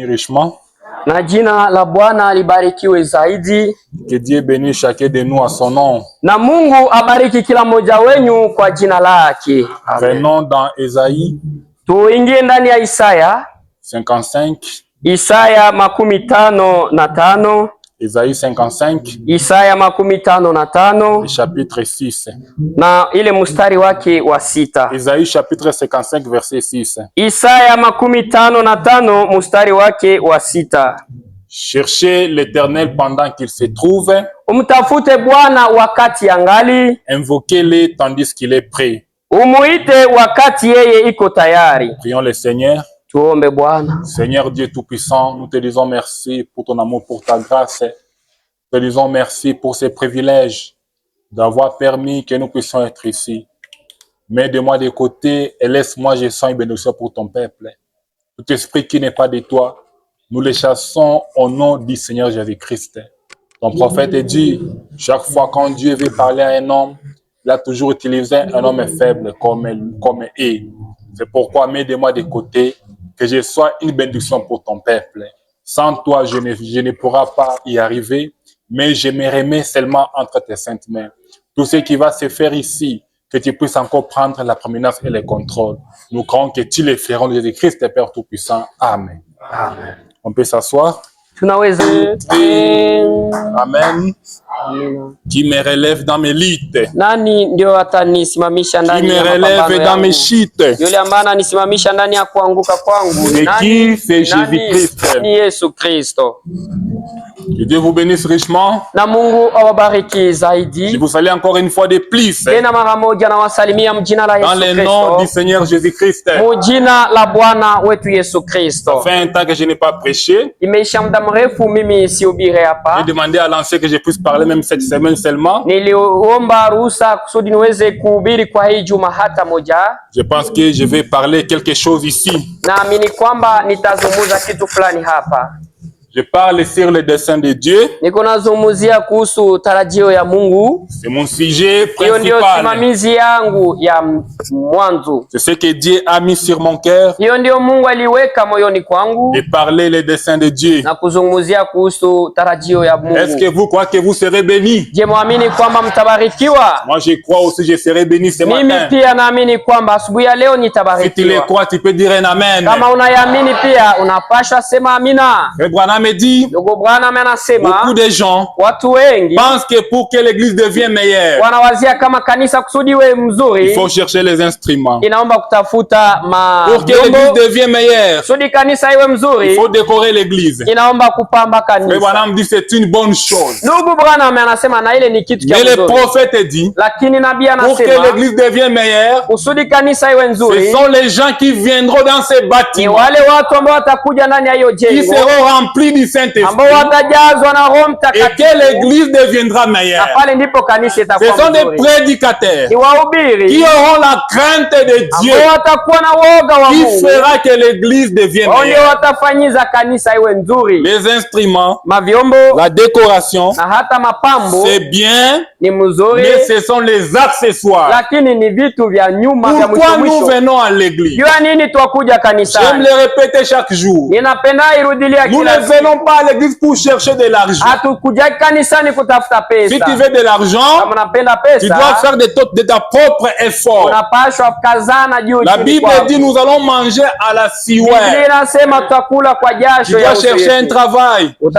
Richement. Na jina la Bwana libarikiwe zaidi. Que Dieu bénisse chacun de nous à son nom. Na Mungu abariki kila mmoja wenyu kwa jina lake. Venons dans Esaïe. Tuingie ndani ya Isaya 55. Isaya 55. Esaïe 55. Isaya 55. Chapitre 6. Na ile mstari wake wa 6. Esaïe chapitre 55 verset 6. Isaya 55 mstari wake wa 6. Cherchez l'Éternel pendant qu'il se trouve. Umtafute Bwana wakati angali. Invoquez-le tandis qu'il est prêt. Umuite wakati yeye iko tayari. Prions le Seigneur. Tuombe Bwana. Seigneur Dieu Tout-Puissant, nous te disons merci pour ton amour, pour ta grâce. Nous te disons merci pour ces privilèges d'avoir permis que nous puissions être ici. Mets de moi de côté et laisse-moi, je sens une bénédiction pour ton peuple. Tout esprit qui n'est pas de toi, nous les chassons au nom du Seigneur Jésus-Christ. Ton prophète dit, chaque fois quand Dieu veut parler à un homme, il a toujours utilisé un homme faible comme est. C'est pourquoi mets de moi de côté, que je sois une bénédiction pour ton peuple. Sans toi, je ne pourrai pas y arriver, mais je me remets seulement entre tes saintes mains. Tout ce qui va se faire ici, que tu puisses encore prendre la prééminence et le contrôle. Nous croyons que tu le feras, Jésus-Christ, Père Tout-Puissant. Amen. Amen. On peut s'asseoir. Tunaweza. Amen. Qui me relève dans mes luttes. Nani ndio atanisimamisha ndani ya mapambano yangu? Qui me relève dans mes chutes. Yule ambaye ananisimamisha ndani ya kuanguka kwangu. Qui c'est Jésus-Christ? Ni Yesu Kristo. Que Dieu vous bénisse richement. Na Mungu awabariki zaidi. Je vous salue encore une fois de plus. Tena mara moja na wasalimia mjina la Yesu Kristo. Dans le nom du Seigneur Jésus-Christ. Mjina la Bwana wetu Yesu Kristo. Ça fait un temps que je n'ai pas prêché. Imeisha muda mrefu mimi sihubiri hapa. J'ai demandé à l'ancien que je puisse parler même cette semaine seulement. Niliomba ruhusa kusudi niweze kuhubiri kwa hii juma hata moja. Je pense que je vais parler quelque chose ici. Naamini kwamba nitazungumza kitu fulani hapa. Je parle sur le dessein de Dieu. Niko nazungumzia kuhusu tarajio ya Mungu. C'est mon sujet principal. Hiyo ndio simamizi yangu ya mwanzo. C'est ce que Dieu a mis sur mon cœur. Hiyo ndio Mungu aliweka moyoni kwangu. De parler le dessein de Dieu. Na kuzungumzia kuhusu tarajio ya Mungu. Est-ce que vous croyez que vous serez bénis? Je muamini kwamba mtabarikiwa? Moi je crois aussi je serai béni ce matin. Mimi pia naamini kwamba asubuhi ya leo nitabarikiwa. Si tu le crois, tu peux dire un amen. Kama unayamini pia unapaswa sema amina. Me dit, beaucoup de gens pensent que pour que l'église devienne meilleure, il faut chercher les instruments. Pour que l'église devienne meilleure, il faut décorer l'église. Mais Branham dit c'est une bonne chose. Mais le prophète dit, pour que l'église devienne meilleure, ce sont les gens qui viendront dans ces bâtiments, qui seront remplis du Saint-Esprit, et que l'église deviendra meilleure. Ce sont des prédicateurs qui auront la crainte de Dieu, qui fera que l'église devienne meilleure. Les instruments, la décoration, c'est bien, mais ce sont les accessoires. Pourquoi nous venons à l'église? J'aime le répéter chaque jour. Nous ne venons pas à l'église pour chercher de l'argent. Si tu veux de l'argent, tu dois faire de ta propre effort. La Bible dit nous allons manger à la sueur. Tu dois chercher un travail. Tu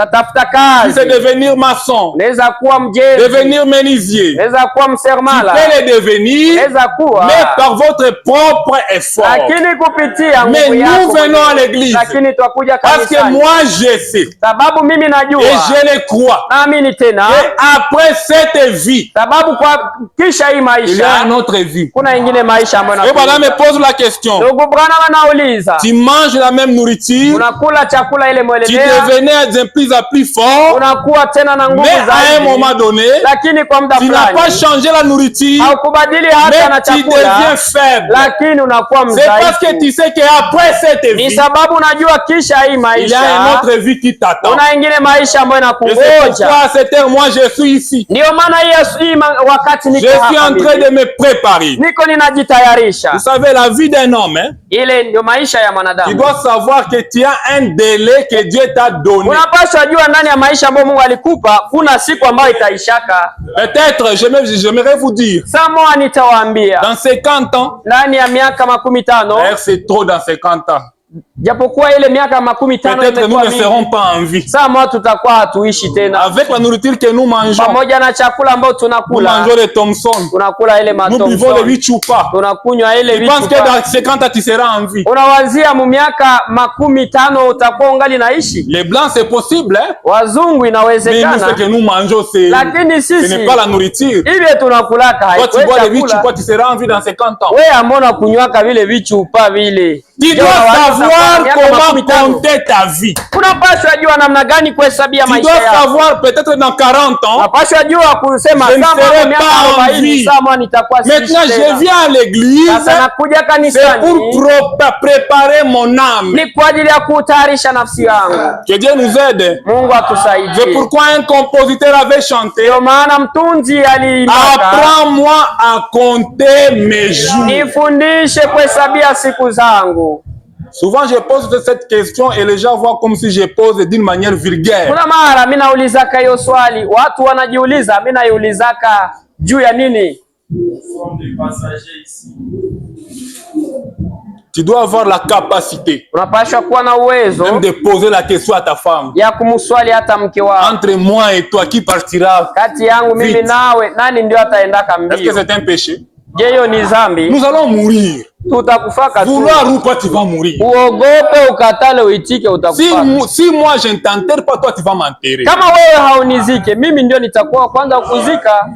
sais devenir maçon, devenir menuisier. Tu peux le devenir, mais par votre propre effort. Mais nous venons à l'église parce que moi je sais. Et je le crois. Et après cette vie, il y a une autre vie. Et voilà, me pose la question. Tu manges la même nourriture, tu devenais de plus en plus fort, mais à un moment donné, tu n'as pas changé la nourriture, mais tu deviens faible. C'est parce que tu sais qu'après cette vie, il y a une autre vie vie qui t'attend. Kuna ingine maisha ambayo inakungoja. Et c'est pourquoi à cette heure, moi je suis ici. Ndio maana wakati niko hapa. Je suis en train de me préparer. Niko ninajitayarisha. Vous savez la vie d'un homme, hein? Ile ndio maisha ya mwanadamu. Tu dois savoir que tu as un délai que Dieu t'a donné. Unapaswa jua ndani ya maisha ambayo Mungu alikupa kuna siku ambayo itaishaka. Peut-être j'aimerais vous dire. Samoa nitawaambia. Dans 50 ans. Ndani ya miaka 50. C'est trop dans 50 ans. Japokuwa ile miaka 50 peut-être nous ne serons pas en vie. Sama tutakuwa hatuishi tena. Avec la nourriture que nous mangeons. Pamoja na chakula ambao tunakula. Nous mangeons les Thomson. Tunakula ile ma Thomson. Nous buvons les 8 chupa. Tunakunywa ile 8 chupa. Tu penses que dans 50 ans tu seras en vie? Unawazia mu miaka 50 utakuwa ungali naishi? Les blancs c'est possible, hein? Wazungu inawezekana. Mais nous ce que nous mangeons c'est lakini sisi ce n'est pas la nourriture. Ile tunakulaka haiko. Toi tu bois les 8 chupa tu seras en vie dans 50 ans. Wewe ambona kunywaka vile 8 chupa vile. Tu dois savoir comment compter ta vie. Unapaswa jua namna gani kuhesabia maisha yako. Tu dois savoir peut-être dans 40 ans. Unapaswa jua kusema kama miaka 40 sama nitakuwa sisi. Maintenant je viens à l'église. Sasa nakuja kanisani. C'est pour préparer mon âme. Ni kwa ajili ya kutayarisha nafsi yangu. Que Dieu nous aide. Mungu atusaidie. C'est pourquoi un compositeur avait chanté. Ndio maana mtunzi aliimba. Apprends-moi à compter mes jours. Nifundishe kuhesabia siku zangu. Souvent je pose cette question et les gens voient comme si je pose d'une manière vulgaire. Kuna mara mimi naulizaka hiyo swali, watu wanajiuliza mimi naiulizaka juu ya nini? Tu dois avoir la capacité. Unapaswa kuwa na uwezo même de poser la question à ta femme. Ya kumswali hata mke wako. Entre moi et toi qui partira? Kati yangu mimi nawe nani ndio ataendaka mbio? Est-ce que c'est un péché? Je, hiyo ni dhambi? Nous allons mourir. Tutakufaka tu. Vouloir ou pas tu vas mourir. Uogope ukatale uitike utakufaka. Si moi je ne t'enterre pas, toi tu vas m'enterrer. Kama wewe haunizike, mimi ndio nitakuwa kwanza kuzika.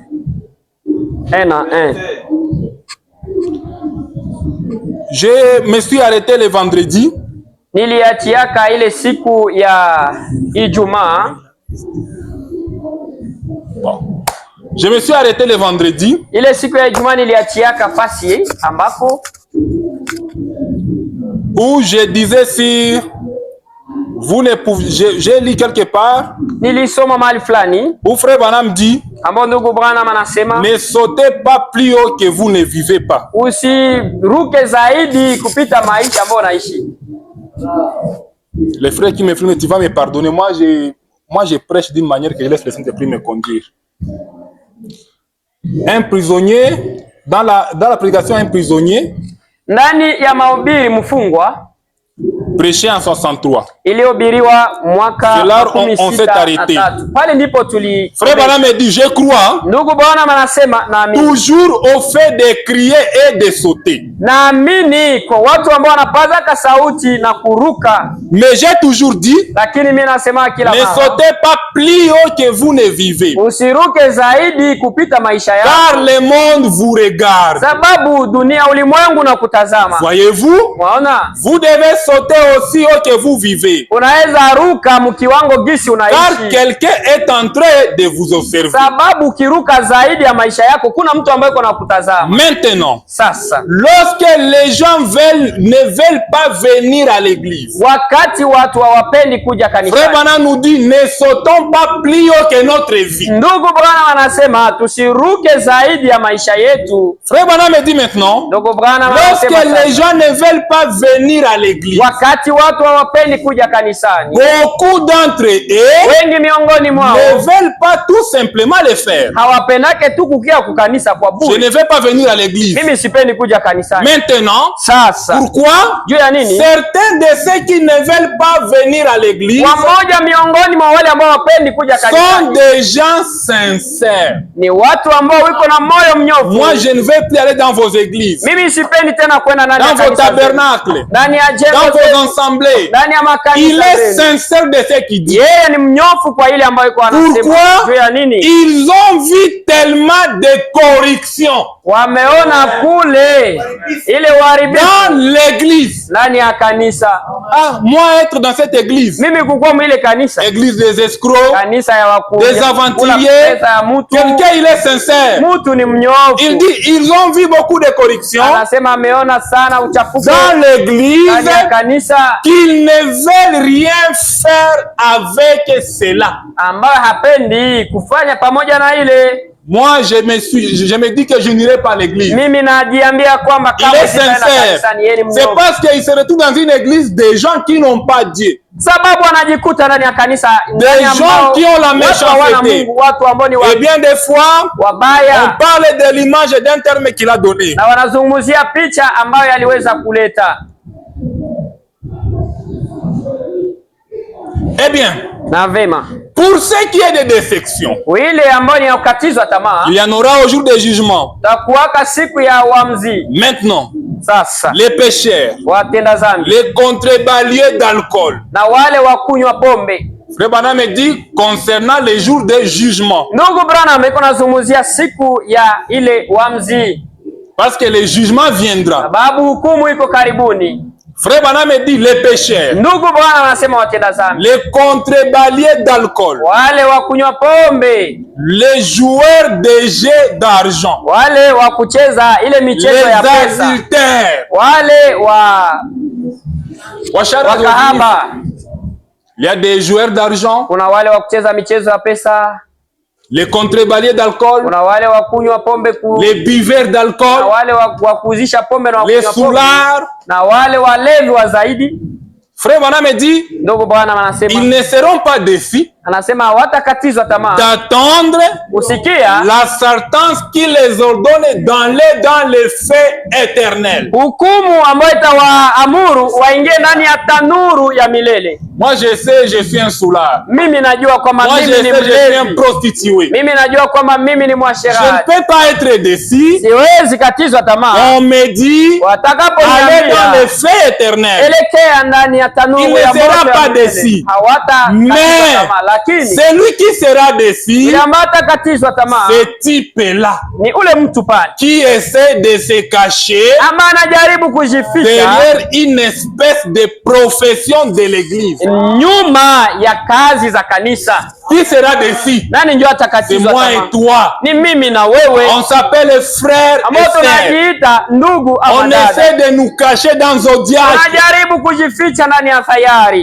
Je me suis arrêté le vendredi. Niliachiaka ile siku ya Ijumaa. Bon. Je me suis arrêté le vendredi. Ile siku ya Ijumaa niliachiaka fasi ambako où je disais si vous ne pouvez, j'ai lu quelque part. Nilisoma mahali fulani. Où frère Branham dit. Ambao ndugu Branham anasema. Ne sautez pas plus haut que vous ne vivez pas. Usiruke zaidi kupita maisha ambayo unaishi. Les frères qui me filment, tu vas me pardonner. Moi je prêche d'une manière que je laisse le Saint-Esprit me conduire. Un prisonnier dans la prédication, un prisonnier ndani ya mahubiri mfungwa prêché en 63. Ilihubiriwa mwaka c'est là on s'est arrêté. Pale ndipo tuli Frère Branham me dit je crois. Ndugu Branham anasema naamini. Toujours au fait de crier et de sauter. Naamini kwa watu ambao wanapazaka sauti na kuruka. Mais j'ai toujours dit. Lakini mimi nasema kila mara. Ne sautez pas plus haut que vous ne vivez. Usiruke zaidi kupita maisha yako. Car le monde vous regarde. Sababu dunia ulimwengu na kutazama. Voyez-vous? Waona? Vous devez sauter aussi haut que vous vivez. Unaweza ruka mkiwango gisi unaishi. Car quelqu'un est en train de vous observer. Sababu ukiruka zaidi ya maisha yako kuna mtu ambaye yuko nakutazama. Maintenant, sasa lorsque les gens ne veulent pas venir à l'église. Wakati watu hawapendi kuja kanisani. Frère Branham nous dit ne sautons pas plus haut que notre vie. Ndugu Branham anasema tusiruke zaidi ya maisha yetu. Frère Branham me dit maintenant. Ndugu Branham anasema lorsque les gens ne veulent pas venir à l'église. Wakati watu hawapendi kuja kanisani. Beaucoup d'entre eux wengi miongoni mwao ne veulent pas tout simplement le faire. Hawapendake tu kukia kukanisa kwa bure. Je ne vais pas venir à l'église. Mimi sipendi kuja kanisani. Maintenant, sasa pourquoi? Juu ya nini? Certains de ceux qui ne veulent pas venir à l'église wamoja miongoni mwa wale ambao hawapendi kuja kanisani sont des gens sincères. Ni watu ambao wiko na moyo mnyofu. Moi je ne vais plus aller dans vos églises. Mimi sipendi tena kwenda ndani ya kanisa. Dans vos tabernacles. Ndani ya jengo. Dans vos assemblées. Ndani ya makanisa. Il est sincère de ce qu'il dit. Yeye ni mnyofu kwa ile ambayo iko anasema. Pourquoi? Juu ya nini? Ils ont vu tellement de corruption. Wameona kule ile uharibifu dans l'église. Ndani ya kanisa. Moi être dans cette église. Mimi kukua mwile kanisa. Église des escrocs. Kanisa ya wakuu. Des aventuriers. Quelqu'un il est sincère. Mtu ni mnyofu. Il dit ils ont vu beaucoup de corruption. Anasema ameona sana uchafuko. Dans l'église. Ndani ya kanisa. kanisa, qu'ils ne veulent rien faire avec cela, ambayo hapendi kufanya pamoja na ile. Moi, je me dis que je n'irai pas à l'église. Mimi najiambia kwamba kama sitaenda kanisani, yeye ni mwovu. C'est parce qu'il se retrouve dans une église des gens qui n'ont pas Dieu. Sababu anajikuta ndani ya kanisa des gens qui ont la méchanceté. Watu ambao ni et bien des fois wabaya. On parle de l'image d'un terme qu'il a donné. Na wanazungumzia picha ambayo aliweza kuleta. Eh bien, na vema, pour ce qui est des défections, ile ambayo ni ukatizwa tamaa, il y en aura au jour du jugement. Takuwaka siku ya uamuzi. Maintenant, sasa les pécheurs, watenda dhambi, les contrebaliers d'alcool, na wale wakunywa pombe. Frère Branham me dit concernant les jours de jugement. Ndugu Branham iko nazungumzia siku ya ile uamuzi, parce que le jugement viendra. Sababu hukumu iko karibuni. Frère Branham me dit les pécheurs, ndugu Bwana anasema watenda dhambi, les contrebaliers d'alcool, wale wakunywa pombe, les joueurs de jeux d'argent, wale wa kucheza ile michezo ya pesa, les adultères, wale wakahaba. Il y a des joueurs d'argent, kuna wale wa kucheza michezo ya pesa, les contrebaliers d'alcool, kuna wale wakunywa pombe les buveurs d'alcool, na wale wakuzisha pombe na les soulards, na wale walevi wa zaidi. Frère Branham me dit, ndugu Bwana anasema ils ne seront pas déçus, anasema hawatakatizwa tamaa d'attendre usikia la sentence qui les ordonne dans les faits éternels. Hukumu ambayo itawaamuru waingie ndani ya tanuru ya milele. Moi je sais, je suis un soulard. Mimi najua kwamba mimi ni mlevi. Je suis un prostitué. Mimi najua kwamba mimi ni mwasherati. Je ne peux pas être déçu. Siwezi katizwa tamaa. On me dit watakaponiambia dans les faits éternels. Elekea ndani ya tanuru ya moto. Il ne sera pas déçu. Mais celui qui sera déçu, ce type-là, qui essaie de se cacher derrière une espèce de profession de l'église. Qui sera déçu? C'est moi et toi. On s'appelle frères et sœurs. On essaie de nous cacher dans Zodiac.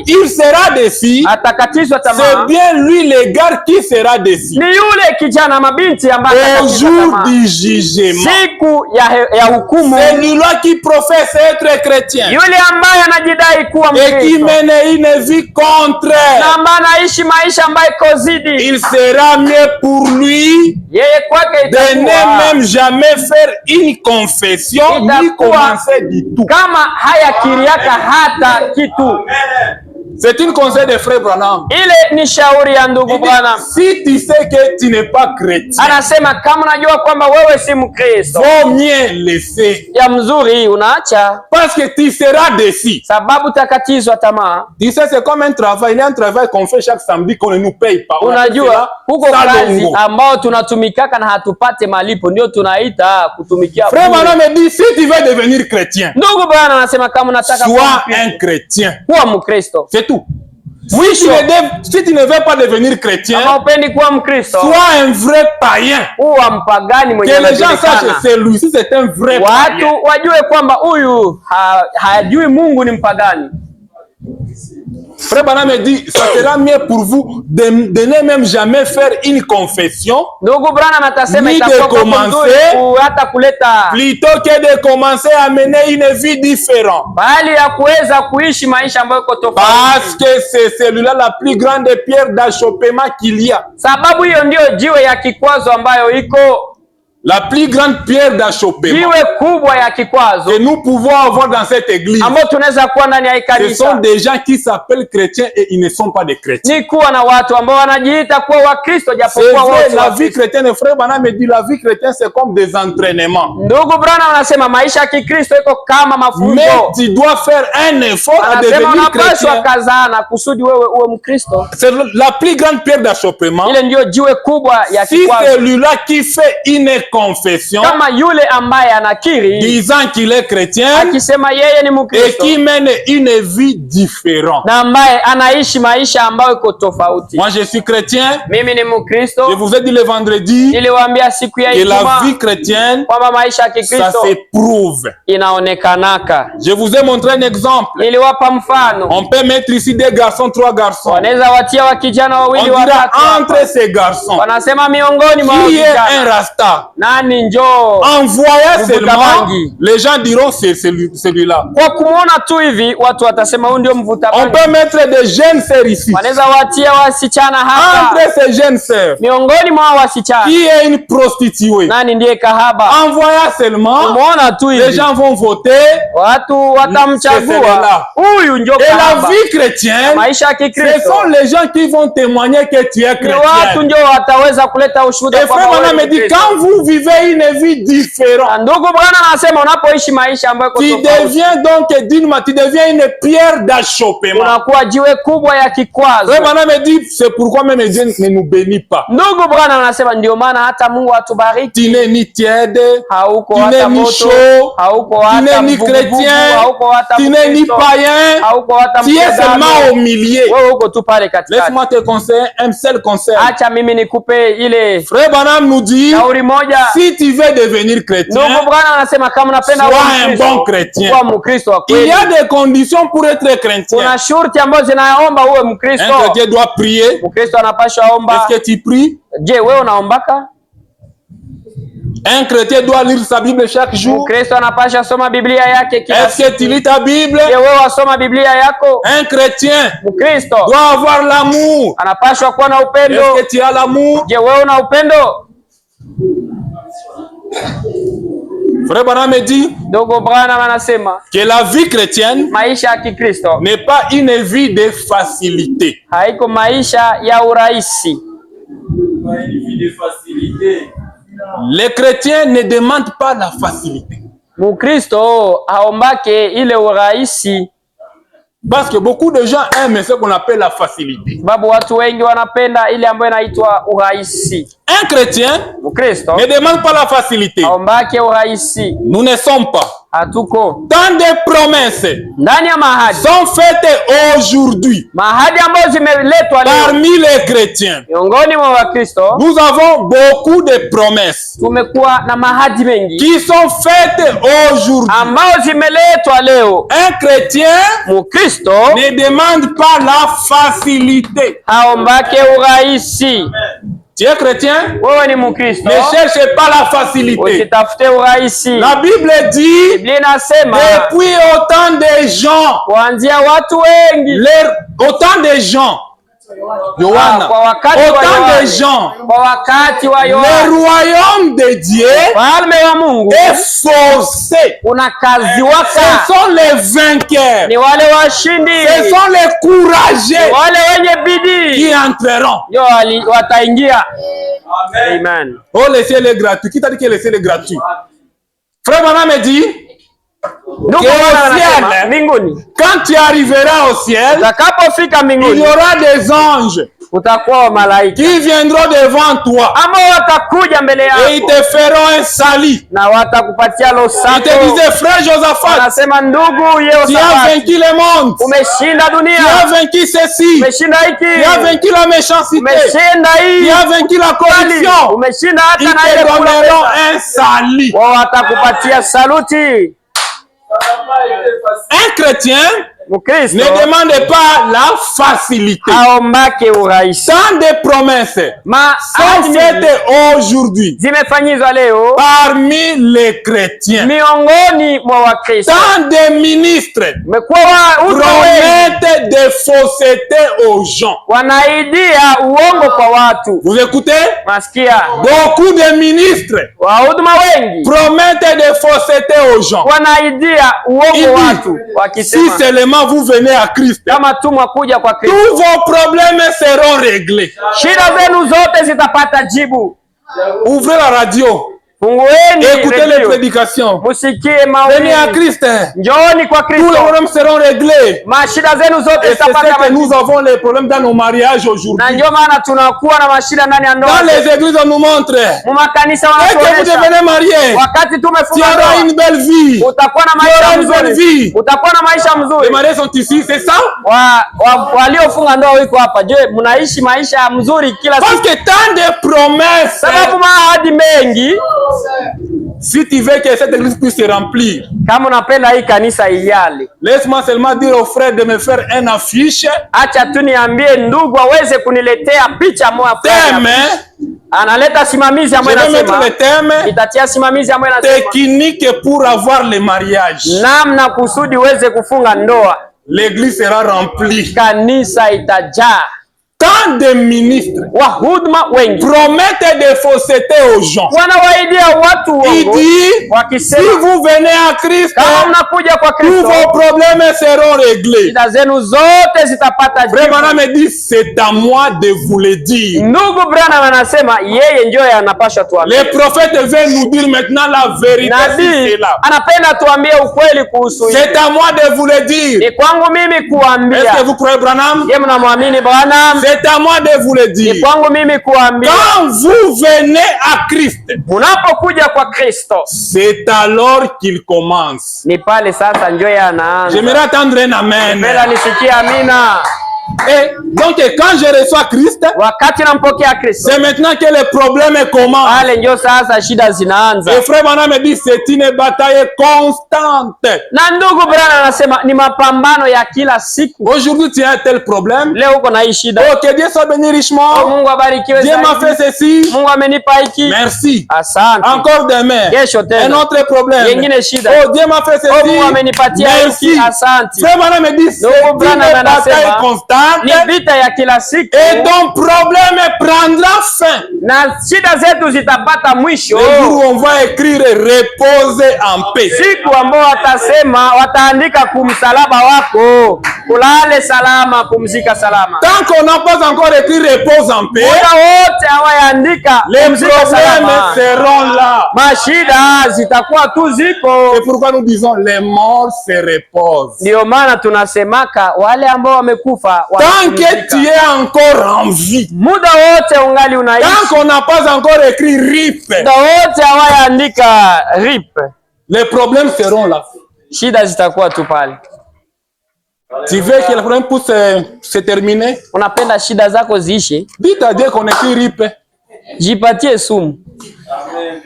Il sera déçu. C'est bien lui le gars qui sera déçu. Au jour du jugement. C'est lui-là qui professe être chrétien. Et qui mène une vie contraire. Il sera mieux pour lui de ne même jamais faire une confession ni commencer du tout. C'est une conseil de frère Branham. Si tu sais que tu n'es pas chrétien, vaut mieux laisser. Parce que tu seras déçu. Tu sais, c'est comme un travail. Il y a un travail qu'on fait chaque samedi qu'on ne nous paye pas. Frère Branham me dit, si tu veux devenir chrétien, sois un chrétien. C'est tout. Si tu ne veux pas devenir chrétien, sois un vrai païen. Que les gens sachent que celui-ci c'est un vrai païen. Frère Branham me dit, ça sera mieux pour vous de ne même jamais faire une confession, ni de commencer, plutôt que de commencer à mener une vie différente. Parce que c'est celui-là la plus grande pierre d'achoppement qu'il y a. La plus grande pierre d'achoppement que nous pouvons avoir dans cette église, ce sont des gens qui s'appellent chrétiens et ils ne sont pas des chrétiens. C'est vrai, la vie chrétienne, frère Branham me dit, la vie chrétienne c'est comme des entraînements. Mais tu dois faire un effort à devenir chrétien. C'est la plus grande pierre d'achoppement. Si celui-là qui fait une confession, kama yule ambaye anakiri disant qu'il est chrétien, akisema yeye ni Mkristo, et qui mène une vie différente. na ambaye anaishi maisha ambayo iko tofauti. Moi je suis chrétien. Mimi ni Mkristo. Je vous ai dit le vendredi niliwaambia siku ya Ijumaa que la vie chrétienne, kwamba maisha ya Kikristo ça s'éprouve. inaonekanaka. Je vous ai montré un exemple. Niliwapa mfano. On peut mettre ici des garçons, 3 garçons. Wanaweza watia wa kijana wawili watatu. Entre ces garçons, wanasema miongoni mwa qui est vijana, un rasta, nani njoo. en voyant seulement, les gens diront c'est celui-là. Kwa kumuona tu hivi watu watasema huyu ndio mvuta bangi. On peut mettre des jeunes sœurs ici. Wanaweza watia wasichana hapa. Entre ces jeunes sœurs, miongoni mwa wasichana, qui est une prostituée, nani ndiye kahaba. en voyant seulement, kumuona tu hivi les gens vont voter, watu watamchagua huyu ndio kahaba. Et la vie chrétienne, maisha ya Kikristo, ce sont les gens qui vont témoigner que tu es chrétien. watu ndio wataweza kuleta ushuhuda kwa Bwana. Me dit quand vous vivez une vie différente, ndugu Bwana anasema unapoishi maisha ambayo tu deviens donc tu deviens une pierre d'achoppement. Unakuwa jiwe kubwa ya kikwazo. Bwana me dit c'est pourquoi même Dieu ne nous bénit pas. Ndugu Bwana anasema ndio maana hata Mungu atubariki. Tu n'es ni tiède, hauko tu hata ni moto, chaud, hauko hata tu n'es ni chrétien, hauko hata tu n'es ni païen, hauko hata tu es seulement au milieu. Wewe uko tu pale katikati. Laisse-moi te conseiller un seul conseil. Acha mimi nikupe ile. Frère Branham nous dit, shauri moja, si tu veux devenir chrétien, ndugu Bwana anasema kama unapenda sois un bon chrétien. Kuwa Mkristo wa kweli. Il y a des conditions pour être chrétien. Kuna shurti ambazo zinaomba uwe Mkristo. Un chrétien doit prier. Mkristo anapaswa omba. Est-ce que tu pries? Je, wewe unaombaka? Un chrétien doit lire sa Bible chaque jour. Mkristo anapaswa soma Biblia yake kila siku. Est-ce que tu lis ta Bible? Je, wewe wasoma Biblia yako? Un chrétien Mkristo doit avoir l'amour. Anapaswa kuwa na upendo. Est-ce que tu as l'amour? Je, wewe una upendo? Frère Branham me dit que la vie chrétienne n'est pas une vie de facilité. Haiko maisha ya urahisi. Pas une vie de facilité. Les chrétiens ne demandent pas la facilité. Mkristo haombake ile urahisi. Parce que beaucoup de gens aiment ce qu'on appelle la facilité. Babu watu wengi wanapenda ile ambayo inaitwa urahisi. Un chrétien ne demande pas la facilité. Haombake urahisi. Nous ne sommes pas. Hatuko. Tant de promesses sont faites aujourd'hui parmi les chrétiens. Nous avons beaucoup de promesses qui sont faites aujourd'hui. Un chrétien ne demande pas la facilité. Tu es chrétien? Ne cherchez pas la facilité. La Bible dit depuis autant de gens, autant de gens, autant de gens, le royaume de Dieu est forcé. Ce sont les vainqueurs, ce sont les courageux qui entreront. Amen. Oh, le ciel est gratuit. Qui t'a dit que le ciel est gratuit? Frère Branham me dit quand tu arriveras au ciel, il y aura des anges qui viendront devant toi et ils te feront un salut. Ils te disaient, frère Josaphat, tu as vaincu le monde, tu as vaincu ceci, tu as vaincu la méchanceté, tu as vaincu la corruption. Ils te donneront un salut. Un chrétien ne demande pas la facilité. Tant de promesses sont faites aujourd'hui parmi les chrétiens. Tant de ministres promettent des faussetés aux gens. Vous écoutez? Beaucoup de ministres promettent des faussetés aux gens. Il dit, si seulement vous venez à Christ, tous vos problèmes seront réglés. Ouvrez la radio. Écoutez les prédications. Venez à Christ. Tous les problèmes seront réglés. Et c'est ce que nous avons les problèmes dans nos mariages aujourd'hui. Dans les églises, on nous montre. Dès que vous devenez marié, tu auras une belle vie. Tu auras une bonne vie. Les mariés sont ici, c'est ça? Parce que tant de promesses. Si tu veux que cette église puisse se remplir, laisse-moi seulement dire aux frères de me faire un affiche. Thème. Je vais mettre le thème technique pour avoir le mariage. L'église sera remplie. Tant de ministres promettent des faussetés aux gens. Il dit, si vous venez à Christ, tous vos problèmes seront réglés. Frère Branham me dit, c'est à moi de vous le dire. Les prophètes veulent nous dire maintenant la vérité. C'est à moi de vous le dire. Est-ce que vous croyez Branham? C'est à moi de vous le dire. Quand vous venez à Christ, c'est alors qu'il commence. J'aimerais attendre un amen. Et donc quand je reçois Christ, c'est maintenant que le problème commence. Et frère Branham me dit c'est une bataille constante. Aujourd'hui tu as un tel problème. Oh, que Dieu soit béni richement. Dieu m'a fait ceci. Merci. Encore demain. Un autre problème. Oh, Dieu m'a fait ceci. Merci. Frère Branham me dit c'est une bataille constante. Et ton problème prendra fin. Le jour où on va écrire repose en paix. Tant qu'on n'a pas encore écrit repose en paix, les problèmes seront là. C'est pourquoi nous disons les morts se reposent. Tant que tu es encore en vie, tant qu'on n'a pas encore écrit RIP, les problèmes seront là. Tu veux que le problème puisse se terminer? Dites à Dieu qu'on écrit RIP. Jipatie sumu. Amen.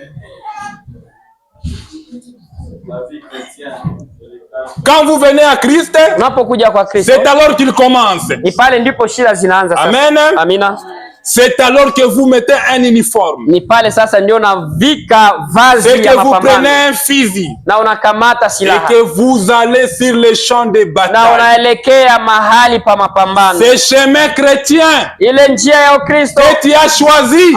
La vie chrétienne. Quand vous venez à Christ, c'est alors qu'il commence. Amen. C'est alors que vous mettez un uniforme. C'est que vous prenez un fusil et que vous allez sur les champs de bataille. Ce chemin chrétien que tu as choisi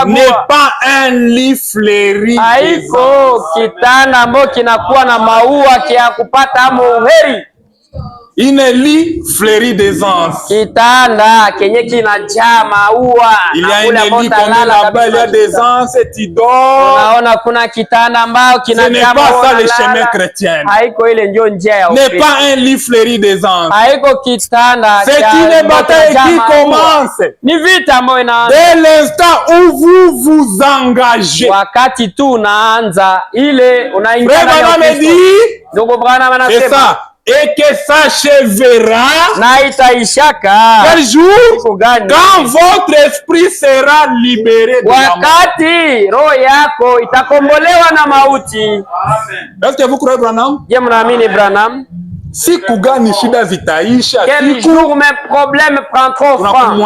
n'est pas un lit fleuri. Une lit fleurie d'aisance. Il y a une lit tombée là-bas, il y a des anses et tu dors. Ce n'est pas ça le chemin chrétien. Ce n'est pas un lit fleuri d'aisance. C'est une bataille qui commence dès l'instant où vous vous engagez. Frère Branham dit, c'est ça. Et que s'achèvera quel jour quand votre esprit sera libéré de la mort. Est-ce que vous croyez Branham? Si kugani shida zitaisha, quel jour mes problèmes prendront fin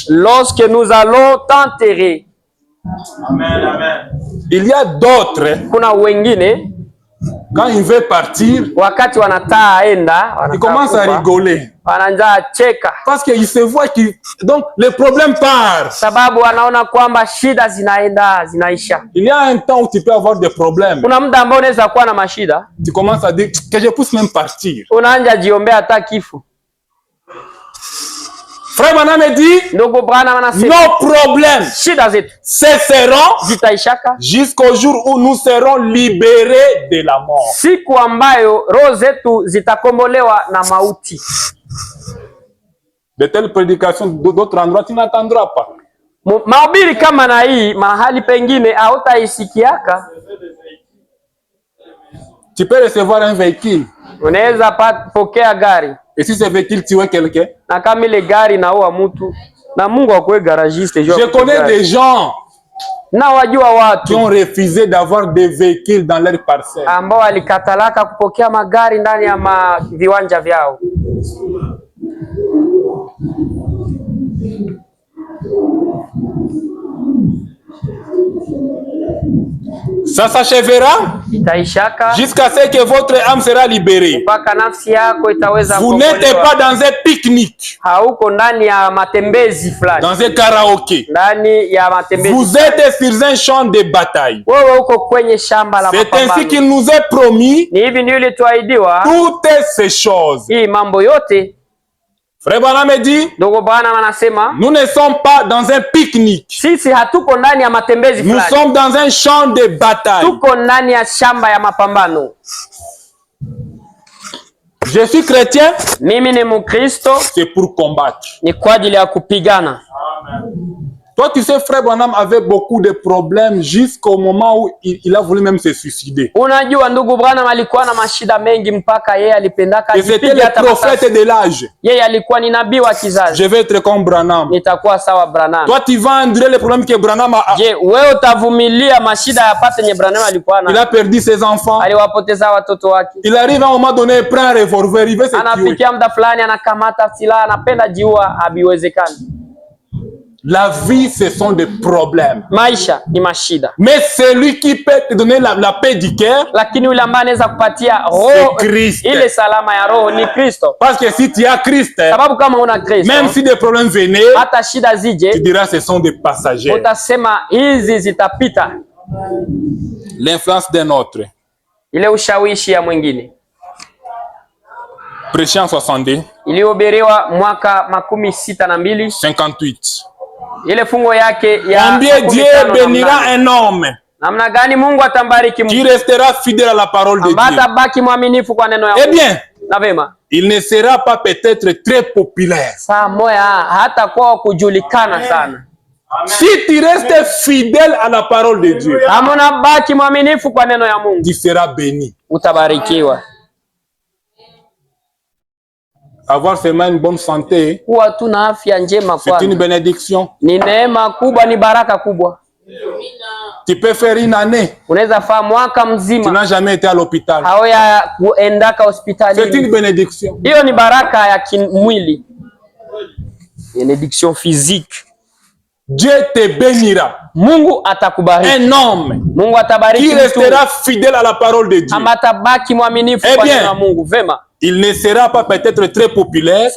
lorsque nous allons t'enterrer. Amen. Il y a d'autres. Quand il veut partir, il commence à rigoler. Parce qu'il se voit que donc le problème part. Il y a un temps où tu peux avoir des problèmes. Tu commences à dire que je puisse même partir. Frère Branham dit, ndugu Branham anasema, nos problèmes shida zetu cesseront zitaishaka jusqu'au jour où nous serons libérés de la mort. Siku ambayo roho zetu zitakombolewa na mauti. De telles prédications d'autres endroits tu n'attendras pas. Mahubiri kama na hii mahali pengine hautaisikiaka. Tu peux recevoir un véhicule. Unaweza pokea gari. Et si ce véhicule tue quelqu'un? Na kama ile gari naua mtu, na Mungu akwe garagiste. Je connais des gens na wajua watu qui ont refusé d'avoir des véhicules dans leur parcelle. Ambao walikatalaka kupokea magari ndani ya viwanja vyao. Ça s'achèvera jusqu'à ce que votre âme sera libérée. Vous n'êtes pas dans un pique-nique, dans un karaoké. Vous êtes sur un champ de bataille. C'est ainsi qu'il nous est promis toutes ces choses. Frère Branham dit, nous ne sommes pas dans un pique-nique. Nous sommes dans un champ de bataille. Je suis chrétien. C'est pour combattre. Toi, tu sais, Frère Branham avait beaucoup de problèmes jusqu'au moment où il a voulu même se suicider. Et c'était le prophète de l'âge. Je vais être comme Branham. Toi, tu vas endurer les problèmes que Branham a. Il a perdu ses enfants. Il arrive à un moment donné, il prend un revolver, il veut se tuer. La vie, ce sont des problèmes. Mais celui qui peut te donner la paix du cœur, c'est Christ. Parce que si tu as Christ, même si des problèmes venaient, tu diras ce sont des passagers. L'influence d'un autre. Prêché en 62. 58. Combien Dieu bénira un homme qui restera fidèle à la parole de Dieu. Eh bien, il ne sera pas peut-être très populaire. Si tu restes fidèle à la parole de Dieu, tu seras béni. Avoir seulement une bonne santé, c'est une bénédiction. Tu peux faire une année, tu n'as jamais été à l'hôpital. C'est une bénédiction. Bénédiction physique. Dieu te bénira. Un homme qui restera fidèle à la parole de Dieu. Eh bien, il ne sera pas peut-être très populaire,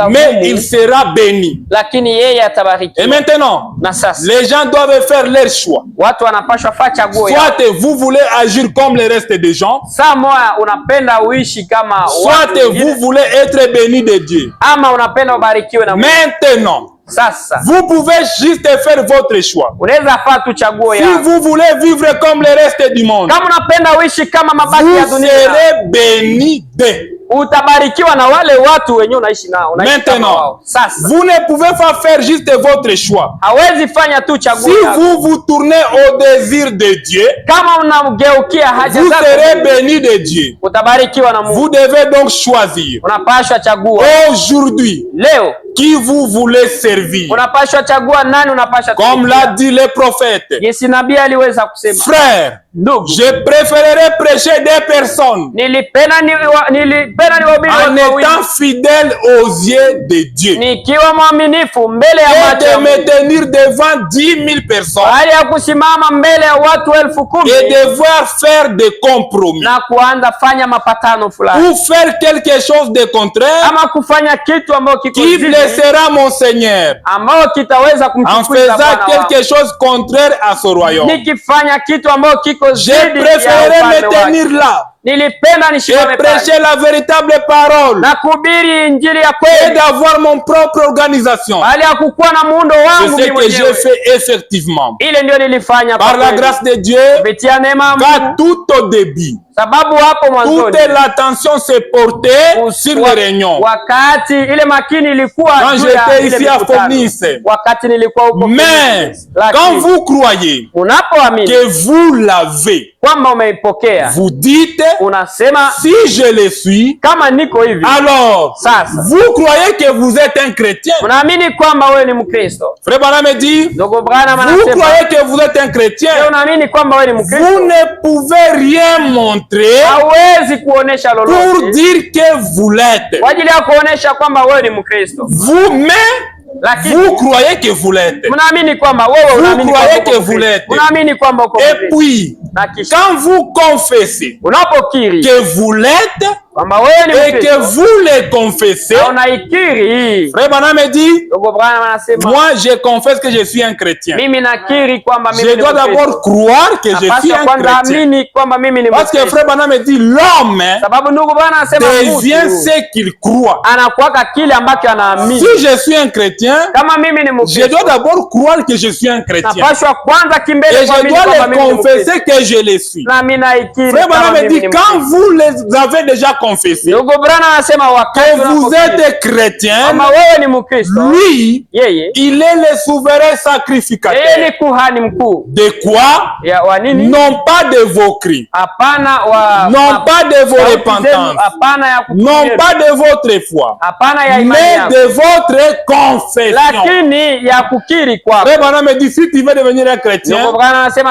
mais il sera béni. Et maintenant, les gens doivent faire leur choix. Soit vous voulez agir comme le reste des gens, soit vous voulez être béni de Dieu. Maintenant, vous pouvez juste faire votre choix. Si vous voulez vivre comme le reste du monde, vous serez béni d'eux. Maintenant, vous ne pouvez pas faire juste votre choix. Si vous vous tournez au désir de Dieu, vous serez béni de Dieu. Vous devez donc choisir aujourd'hui qui vous voulez servir. Comme l'a dit le prophète. Frère, je préférerais prêcher des personnes en étant fidèle aux yeux de Dieu et de me tenir devant 10 000 personnes et devoir faire des compromis ou faire quelque chose de contraire qui blessera mon Seigneur en faisant quelque chose contraire à ce royaume. Je préférerais me tenir là nilipenda nisimame pale. Et prêcher la véritable parole. Na kuhubiri injili ya kweli. Et d'avoir mon propre organisation. Bali ya kukuwa na muundo wangu mimi mwenyewe. C'est ce que j'ai fait effectivement. Ile ndio nilifanya par la grâce de Dieu. Kupitia neema ya Mungu. Car tout au début. Sababu hapo mwanzoni toute l'attention se portait sur les réunions. Wakati ile makini ilikuwa quand j'étais ici à Fournice. Wakati nilikuwa huko. Mais quand vous croyez que vous l'avez, kwamba umeipokea, vous dites, unasema si je le suis, kama niko hivi. Alors, vous croyez que vous êtes un chrétien. Unaamini kwamba wewe ni Mkristo. Frère Branham dit, vous croyez que vous êtes un chrétien. Unaamini kwamba wewe ni Mkristo. Vous ne pouvez rien montrer pour dire que vous l'êtes. Vous-même, vous croyez que vous l'êtes. Vous croyez que vous l'êtes. Et puis, quand vous confessez que vous l'êtes, et que vous les confessez, Frère Branham dit, moi je confesse que je suis un chrétien. Je dois d'abord croire que je suis un chrétien. Parce que Frère Branham dit, l'homme devient ce qu'il croit. Si je suis un chrétien, je dois d'abord croire que je suis un chrétien. Et je dois les confesser que je les suis. Frère Branham dit, quand vous les avez déjà confessé que vous êtes chrétien, lui, il est le souverain sacrificateur. De quoi? Non pas de vos cris, non pas de vos repentances, non pas de votre foi, mais de votre confession. Frère Branham me dit, si tu veux devenir un chrétien, tu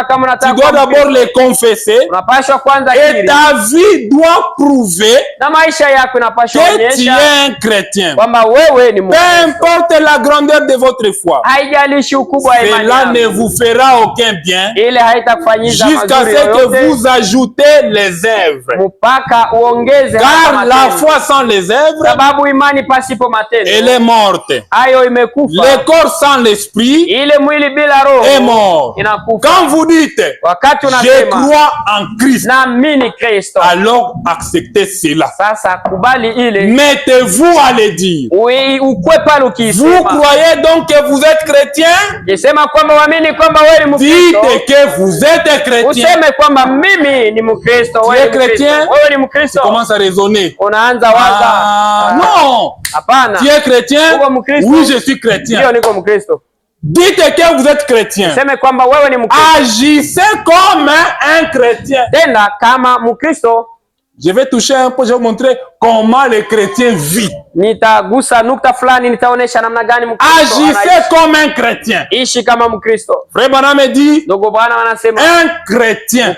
dois d'abord les confesser et ta vie doit prouver que tu es un chrétien. Peu importe la grandeur de votre foi, cela ne vous fera aucun bien jusqu'à ce que vous ajoutez les œuvres. Car la foi sans les œuvres, elle est morte. Le corps sans l'esprit est mort. Quand vous dites je crois en Christ, alors acceptez cela. Mettez-vous à le dire. Vous croyez donc que vous êtes chrétien? Dites que vous êtes chrétien. Tu es chrétien? Tu commences à raisonner. Non! Tu es chrétien? Oui, je suis chrétien. Dites que vous êtes chrétien. Agissez comme un chrétien. Je vais toucher un peu, je vais vous montrer comment les chrétiens vivent. Agissez comme un chrétien. Frère Branham me dit, un chrétien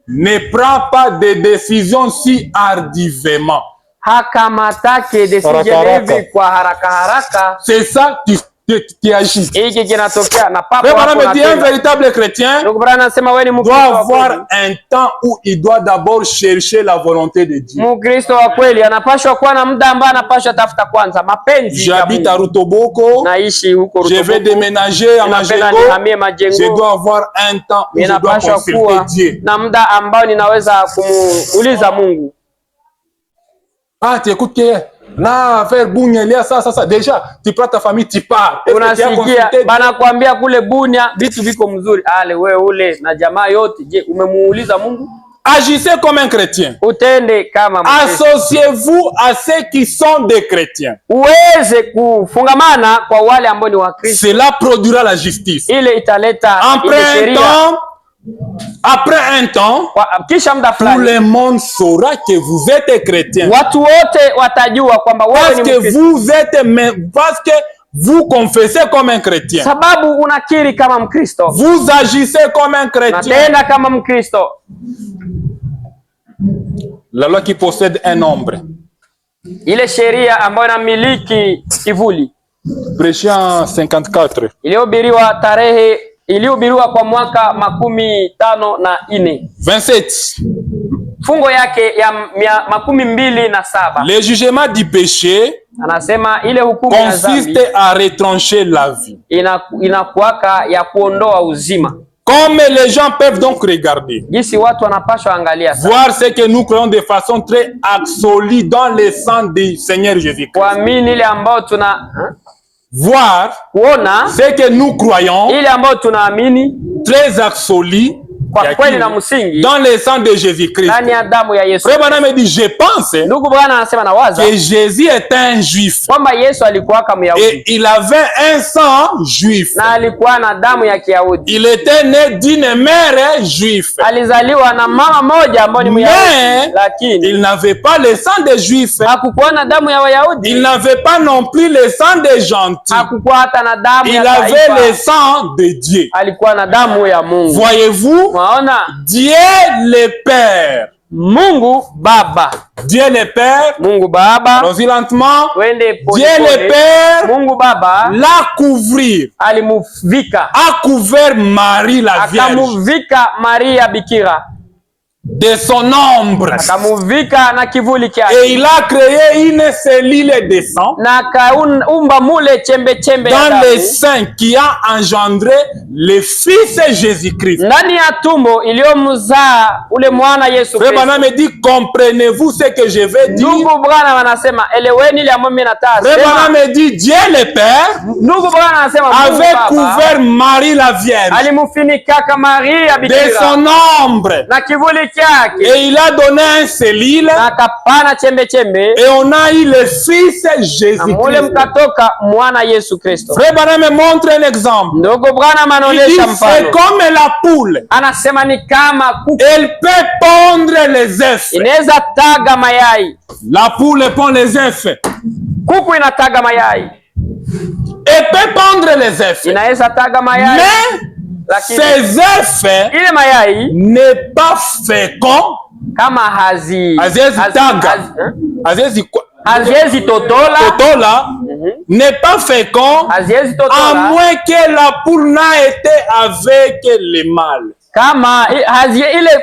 ne prend pas de décisions si hardivement. C'est ça qui agit. Frère Branham dit, un véritable chrétien doit avoir un temps où il doit d'abord chercher la volonté de Dieu. J'habite à Rutoboko, je vais déménager à Majengo, je dois avoir un temps où je dois consulter Dieu. Ah, tu écoutes que na faire Bunia lia ça déjà tu prends ta famille tu pars. Unasikia banakuambia kule Bunia vitu viko mzuri, ale wewe ule na jamaa yote, je umemuuliza Mungu? Agissez comme un chrétien. Utende kama Mkristo. Associez-vous à ceux qui sont des chrétiens. Uweze kufungamana kwa wale ambao ni wa Kristo. Cela produira la justice. Ile italeta sheria. Après un temps, tout le monde saura que vous êtes chrétien. Parce que vous êtes, parce que vous confessez comme un chrétien. Vous agissez comme un chrétien. La loi qui possède un nombre. Prêché en 54. Ilihubiriwa kwa mwaka 54. Fungo yake ya 27. Le jugement du péché anasema ile hukumu ya dhambi consiste à retrancher la vie. Inakuwaka ya kuondoa uzima. Comme les gens peuvent donc regarder, voir ce que nous croyons de façon très absolue dans le sang du Seigneur Jésus-Christ. Voir ce que nous croyons très absolu dans le sang de Jésus-Christ. Frère Branham me dit, je pense que Jésus était un juif et il avait un sang juif. Il était né d'une mère juive, mais il n'avait pas le sang des juifs. Il n'avait pas non plus le sang des gentils. Il avait le sang de Dieu. Voyez-vous, Dieu le Père, Mungu Baba, Dieu le Père, Mungu Baba, allons-y lentement. Dieu le Père, Mungu Baba, l'a couvrir, alimuvika, a couvert Marie la Vierge, akamuvika Maria Bikira de son ombre, akamuvika na kivuli kyake, et il a créé une cellule de sang na kaumba mule chembe chembe dans le sein qui a engendré le Fils Jésus-Christ. Ndani ya tumbo iliyomzaa ule mwana Yesu Kristo. Frère me dit, comprenez-vous ce que je vais dire? Ndugu Bwana wanasema eleweni ile ambayo mimi nataka. Frère me dit, Dieu le Père, ndugu Bwana anasema avait couvert Marie la Vierge alimufinika kama Maria Bikira de son ombre, na kivuli kyake, et il a donné un cellule, na kapana chembe chembe, et on a eu le Fils Jésus-Christ. Mule mkatoka mwana Yesu Kristo. Frère Branham me montre un exemple. Ndugu Bwana il dit, c'est comme la poule, anasema ni kama kuku, elle peut pondre les œufs. Inaweza taga mayai. La poule pond les œufs. Kuku inataga mayai. Elle peut pondre les œufs. Inaweza taga mayai. Mais ces œufs ile mayai n'est pas fécond. Kama haziezi totola, n'est pas fécond, à moins que la poule n'a été avec le mâle. Kama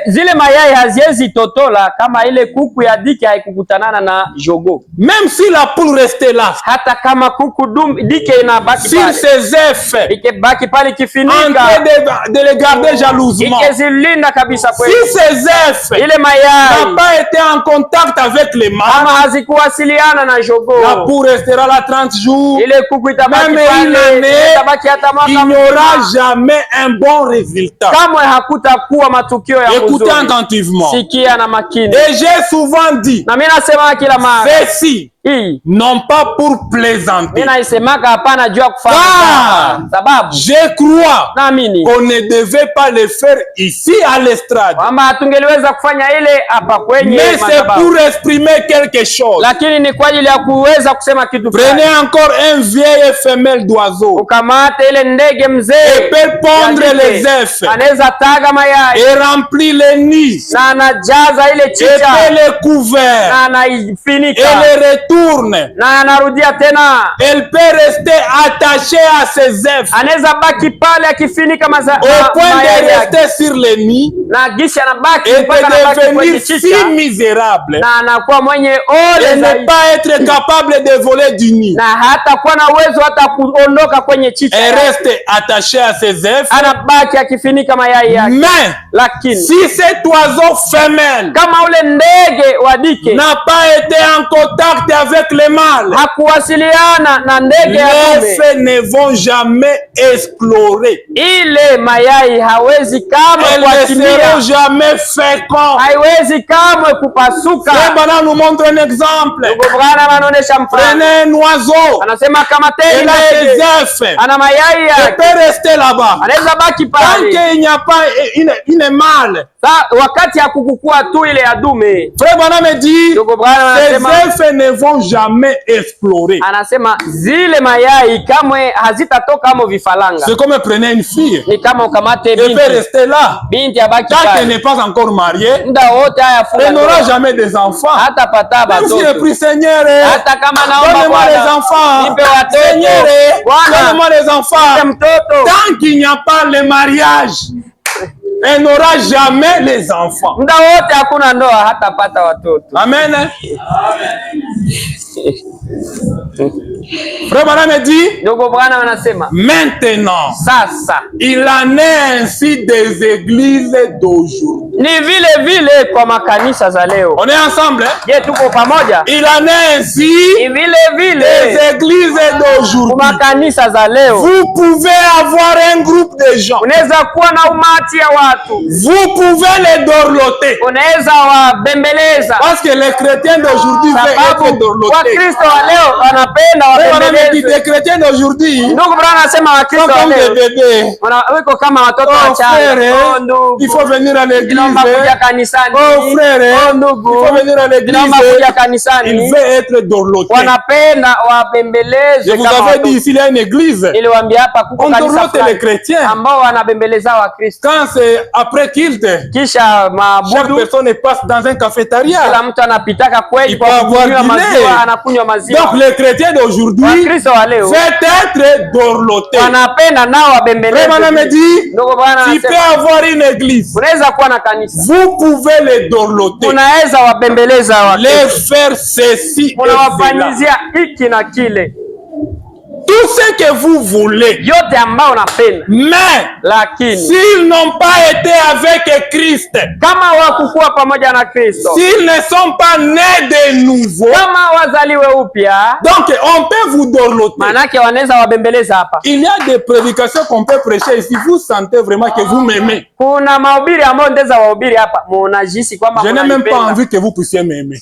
zile mayai haziezi totola kama ile kuku ya dike haikukutanana na jogo. Même si la poule restait là, hata kama kuku dike inabaki pale, si ses œufs ikibaki pale kifinika, en train de les garder jalousement, ikizilinda kabisa kweli, si ses œufs ile mayai n'a pas été en contact avec les mâles, kama hazikuwasiliana na jogo, la poule restera là 30 jours, ile kuku itabaki pale, itabaki hata mwaka, il n'y aura jamais un bon résultat. Kama hakutakuwa matukio ya mzuri. Écoutez attentivement. Sikia na makini. Et j'ai souvent dit, na mimi nasema kila mara, ceci non pas pour plaisanter. Mimi naisemaka hapana juu ya kufanya sababu je crois qu'on ne devait pas le faire ici à l'estrade. Kama hatungeliweza kufanya ile hapa kwenye, mais c'est pour exprimer quelque chose. Lakini ni kwa ajili ya kuweza kusema kitu fulani. Prenez encore un vieille femelle d'oiseau. Ukamate ile ndege mzee, et peut pondre les œufs, anaweza taga mayai, et remplir les nids, na anajaza ile chicha, et peut les couvert, na anaifinika, et les retourne, na anarudia tena. Elle peut rester attachée à ses œufs, anaweza baki pale akifinika mayai, au point de rester sur les nids, na gisha anabaki mpaka anabaki kwenye chicha, si misérable, na anakuwa mwenye ole, ne pas être capable de voler du nid, na hata kuwa na uwezo hata kuondoka kwenye chicha. Elle reste attachée à ses œufs, anabaki akifinika mayai yake. Mais lakini si cet oiseau femelle, kama ule ndege wa dike, n'a pas été en contact avec les mâles, hakuwasiliana na ndege ya dume, les œufs ne vont jamais explorer, ile mayai hawezi kama kuachilia, elles ne seront jamais féconds, haiwezi kama kupasuka. Bwana nous montre un exemple. Bwana anaonyesha mfano. Prenez un oiseau, anasema kama tena des œufs, ana mayai yake, peut rester là-bas, anaweza baki pale, tant qu'il n'y a pas une mâle. Wakati ya kukukua tu ile ya dume. Frère Bwana me dit, ces œufs ne vont jamais explorer. Anasema zile mayai kamwe hazitatoka kama vifaranga. C'est comme prenez une fille, ni kama ukamate binti, elle peut rester là, binti abaki pale, tant qu'elle n'est pas encore mariée, muda wote haya funga, elle n'aura jamais des enfants, hata pata batoto. Même si prie Seigneur, hata kama naomba donne-moi les enfants, nipe watoto Seigneur, donne-moi les enfants, tant qu'il n'y a pas le mariage, elle n'aura jamais les enfants. Muda wote hakuna ndoa hata pata watoto. Amen. Amen. Frère Branham me dit, maintenant, il en est ainsi des églises d'aujourd'hui. On est ensemble, hein? Il en est ainsi des églises d'aujourd'hui. Vous pouvez avoir un groupe de gens. Vous pouvez les dorloter. Parce que les chrétiens d'aujourd'hui veulent être dorlotés. Les chrétiens d'aujourd'hui sont comme des bébés. Oh frère, il faut venir à l'église. Oh frère, il faut venir à l'église. Il veut être dorloté. Je vous avais dit ici, il y a une église. On dorlote les chrétiens. Quand c'est après culte, chaque personne passe dans un cafétéria. Il peut avoir dîner. Donc les chrétiens d'aujourd'hui veulent être dorlotés. Vraiment me dit, tu peux avoir une église. Vous pouvez les dorloter. Les faire ceci et cela. Tout ce que vous voulez. Mais s'ils n'ont pas été avec Christ, s'ils ne sont pas nés de nouveau, donc on peut vous dorloter. Il y a des prédications qu'on peut prêcher ici. Vous sentez vraiment que vous m'aimez. Je n'ai même pas envie que vous puissiez m'aimer.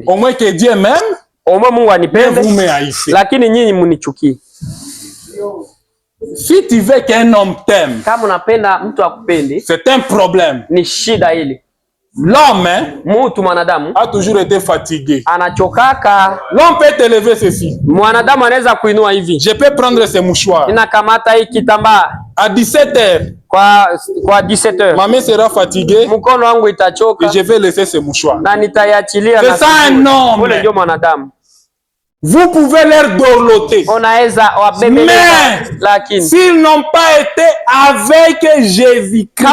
Au moins que Dieu m'aime. Lakini nyinyi munichukie. Si tu veux qu'un homme t'aime, c'est un problème. Ni shida ile. L'homme a toujours été fatigué. Anachokaka. L'homme peut te lever ceci. Mwanadamu anaweza kuinua hivi. Je peux prendre ce mouchoir. Ninakamata hii kitambaa. À 17h. Kwa 17h. Ma main sera fatiguée. Mkono wangu itachoka. Et je vais laisser ce mouchoir. Na nitaiachilia. C'est ça un homme. Ule ndio mwanadamu. Vous pouvez leur dorloter. Mais s'ils n'ont pas été avec Jésus-Christ,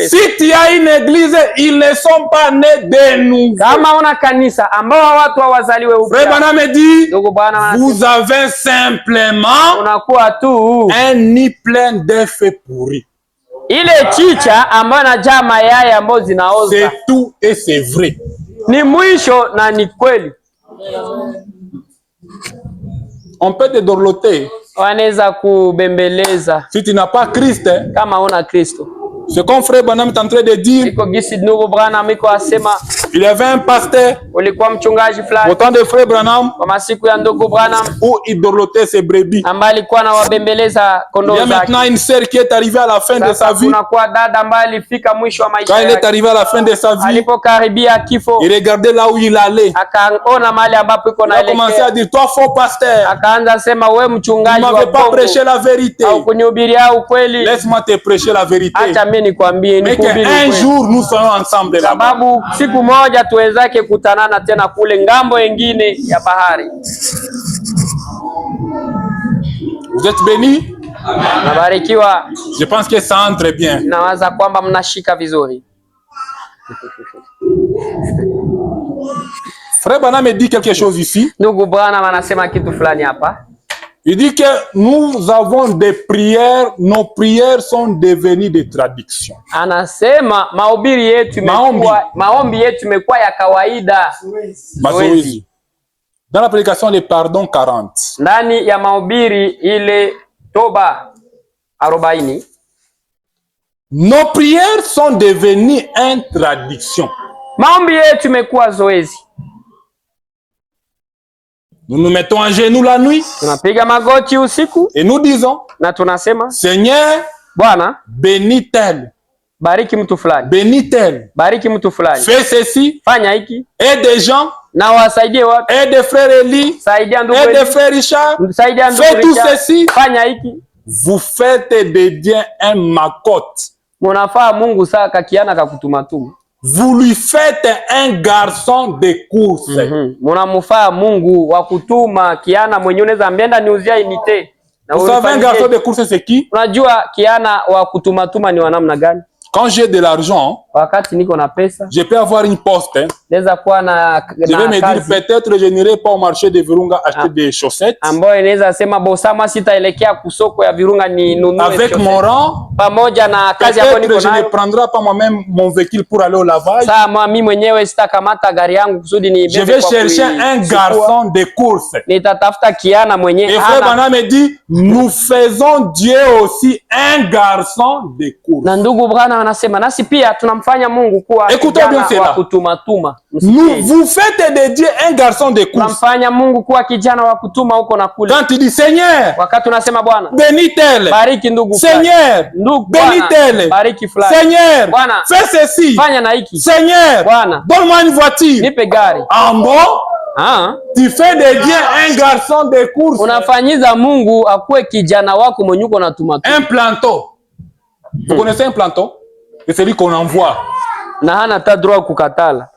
si tu as une église, ils ne sont pas nés de nouveau. Frère Branham me dit, vous avez simplement un nid plein d'œufs pourris. C'est tout et c'est vrai. Ni mwisho na ni kweli. On peut te dorloter. Wanaweza kubembeleza. Si tu n'as pas Christ, kama una Kristo. Ce qu'on frère Branham est en train de dire. Il y avait un pasteur. Au temps de frère Branham. Où il dorlotait ses brebis. Il y a maintenant une sœur qui est arrivée à la fin de sa vie. Quand il est arrivé à la fin de sa vie, il regardait là où il allait. Il a commencé à dire, toi faux pasteur, tu ne m'avais pas prêché la vérité. Laisse-moi te prêcher la vérité. Mais qu'un jour nous serons ensemble là-bas. Siku moja tuwezake kutanana tena kule ngambo nyingine ya bahari. Vous êtes bénis? Nabarikiwa. Je pense que ça entre bien. Nawaza kwamba mnashika vizuri. Frère Branham me dit quelque chose ici. Ndugu Branham anasema kitu fulani hapa. Il dit que nous avons des prières, nos prières sont devenues des traductions. Anasema maombi yetu imekuwa ya kawaida. Mazoezi. Dans la prédication des pardons 40. Ndani ya mahubiri ile toba 40. Nos prières sont devenues une traduction. Maombi yetu imekuwa zoezi. Nous nous mettons à genoux la nuit. Tunapiga magoti usiku. Et nous disons, na tunasema, Seigneur, Bwana, bénis tel. Bariki mtu fulani. Bénis tel. Bariki mtu fulani. Fais ceci. Fanya hiki. Aide des gens. Na wasaidie watu. Aide frère Eli. Saidia ndugu Eli. Aide frère Richard. Saidia ndugu Richard. Fais tout ceci. Fanya hiki. Vous faites de Dieu un macotte. Munafaa Mungu saa kakiana kakutumatuma. Vous lui faites un garçon de course. Munamufaa Mungu wa kutuma kiana mwenye unaweza ambienda niuzia inite. Vous savez un garçon de course c'est qui? Unajua kiana wa kutumatuma ni wanamna gani? Quand j'ai de l'argent, Wakati niko na pesa, je peux avoir une poste. Naweza kuwa na je vais me dire peut-être je n'irai pas au marché de Virunga acheter des chaussettes. Ambayo inaweza sema bosama sitaelekea kusoko ya Virunga ni nunue avec mon rang, pamoja na kazi ambayo niko nayo. Je ne prendrai pas moi-même mon véhicule pour aller au lavage. Sasa mimi mwenyewe sitakamata gari yangu kusudi ni je vais chercher un garçon de course. Nitatafuta kiana mwenyewe. Et frère Branham me dit nous faisons Dieu aussi un garçon de course. Na ndugu Branham anasema nasi pia tunamfanya Mungu kuwa kijana wa kutumatuma. Vous faites de Dieu un garçon de course. Tunamfanya Mungu kuwa kijana wa kutuma huko na kule. Quand il dit Seigneur, wakati unasema Bwana, bénis tel. Bariki ndugu. Seigneur, bénis tel. Bariki fulani. Seigneur, Bwana, fais ceci. Fanya na hiki. Seigneur, Bwana, donne-moi une voiture. Nipe gari. En bon? Tu fais de Dieu un garçon de course. Unafanyiza Mungu akuwe kijana wako mwenye uko na tumatuma. Un planton. Vous connaissez un planton? C'est celui qu'on envoie. Na hana ta droit kukatala.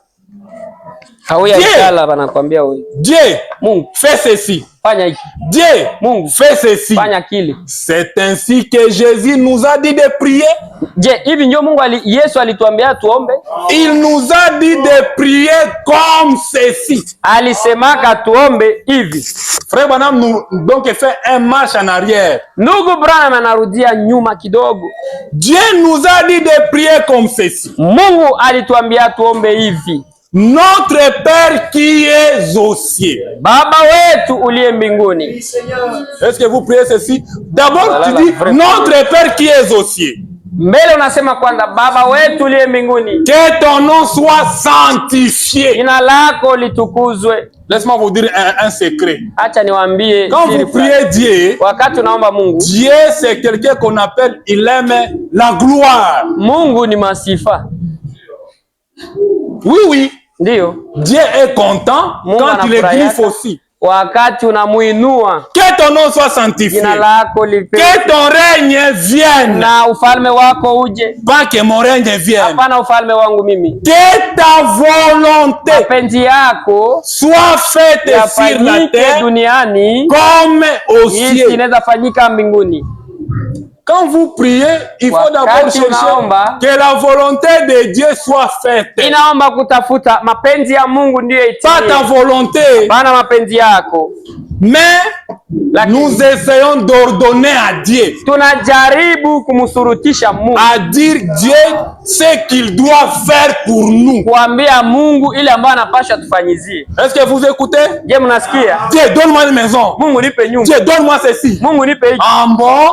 Hauya ikala banakwambia wewe. Dieu, Mungu, fais ceci. Fanya hiki. Dieu, Mungu, fais ceci. Fanya kile. C'est ainsi que Jésus nous a dit de prier. Je, hivi ndio Mungu Yesu alituambia tuombe? Il nous a dit de prier comme ceci. Alisemaka tuombe hivi. Frère Branham nous donc fait un marche en arrière. Ndugu Branham anarudia nyuma kidogo. Dieu nous a dit de prier comme ceci. Mungu alituambia tuombe hivi. Notre Père qui est aux cieux. Baba wetu uliye mbinguni. Est-ce que vous priez ceci? D'abord tu dis notre Père qui est aux cieux. Mbele unasema kwanza Baba wetu uliye mbinguni. Que ton nom soit sanctifié. Jina lako litukuzwe. Laisse-moi vous dire un secret. Acha niwaambie. Quand vous priez Dieu, wakati unaomba Mungu, Dieu c'est quelqu'un qu'on appelle, il aime la gloire. Mungu ni masifa. Oui, oui. Ndio. Dieu est content quand il est griffe aussi. Wakati unamuinua. Que ton nom soit sanctifié. Jina lako lipewe. Que ton règne vienne. Na ufalme wako uje. Pas que mon règne vienne. Hapana ufalme wangu mimi. Que ta volonté. Mapenzi yako soit faite sur la terre duniani comme au ciel. Inaweza fanyika mbinguni. Quand vous priez, il faut d'abord chercher que la volonté de Dieu soit faite. Inaomba kutafuta mapenzi ya Mungu ndiyo itimie. Pas ta volonté. Bana mapenzi yako. Mais nous essayons d'ordonner à Dieu. Tunajaribu kumsurutisha Mungu. À dire Dieu ce qu'il doit faire pour nous. Kuambia Mungu ile ambayo anapaswa tufanyizie. Est-ce que vous écoutez? Je mnasikia? Dieu, donne-moi une maison. Mungu nipe nyumba. Dieu, donne-moi ceci. Mungu nipe hiki. En bon,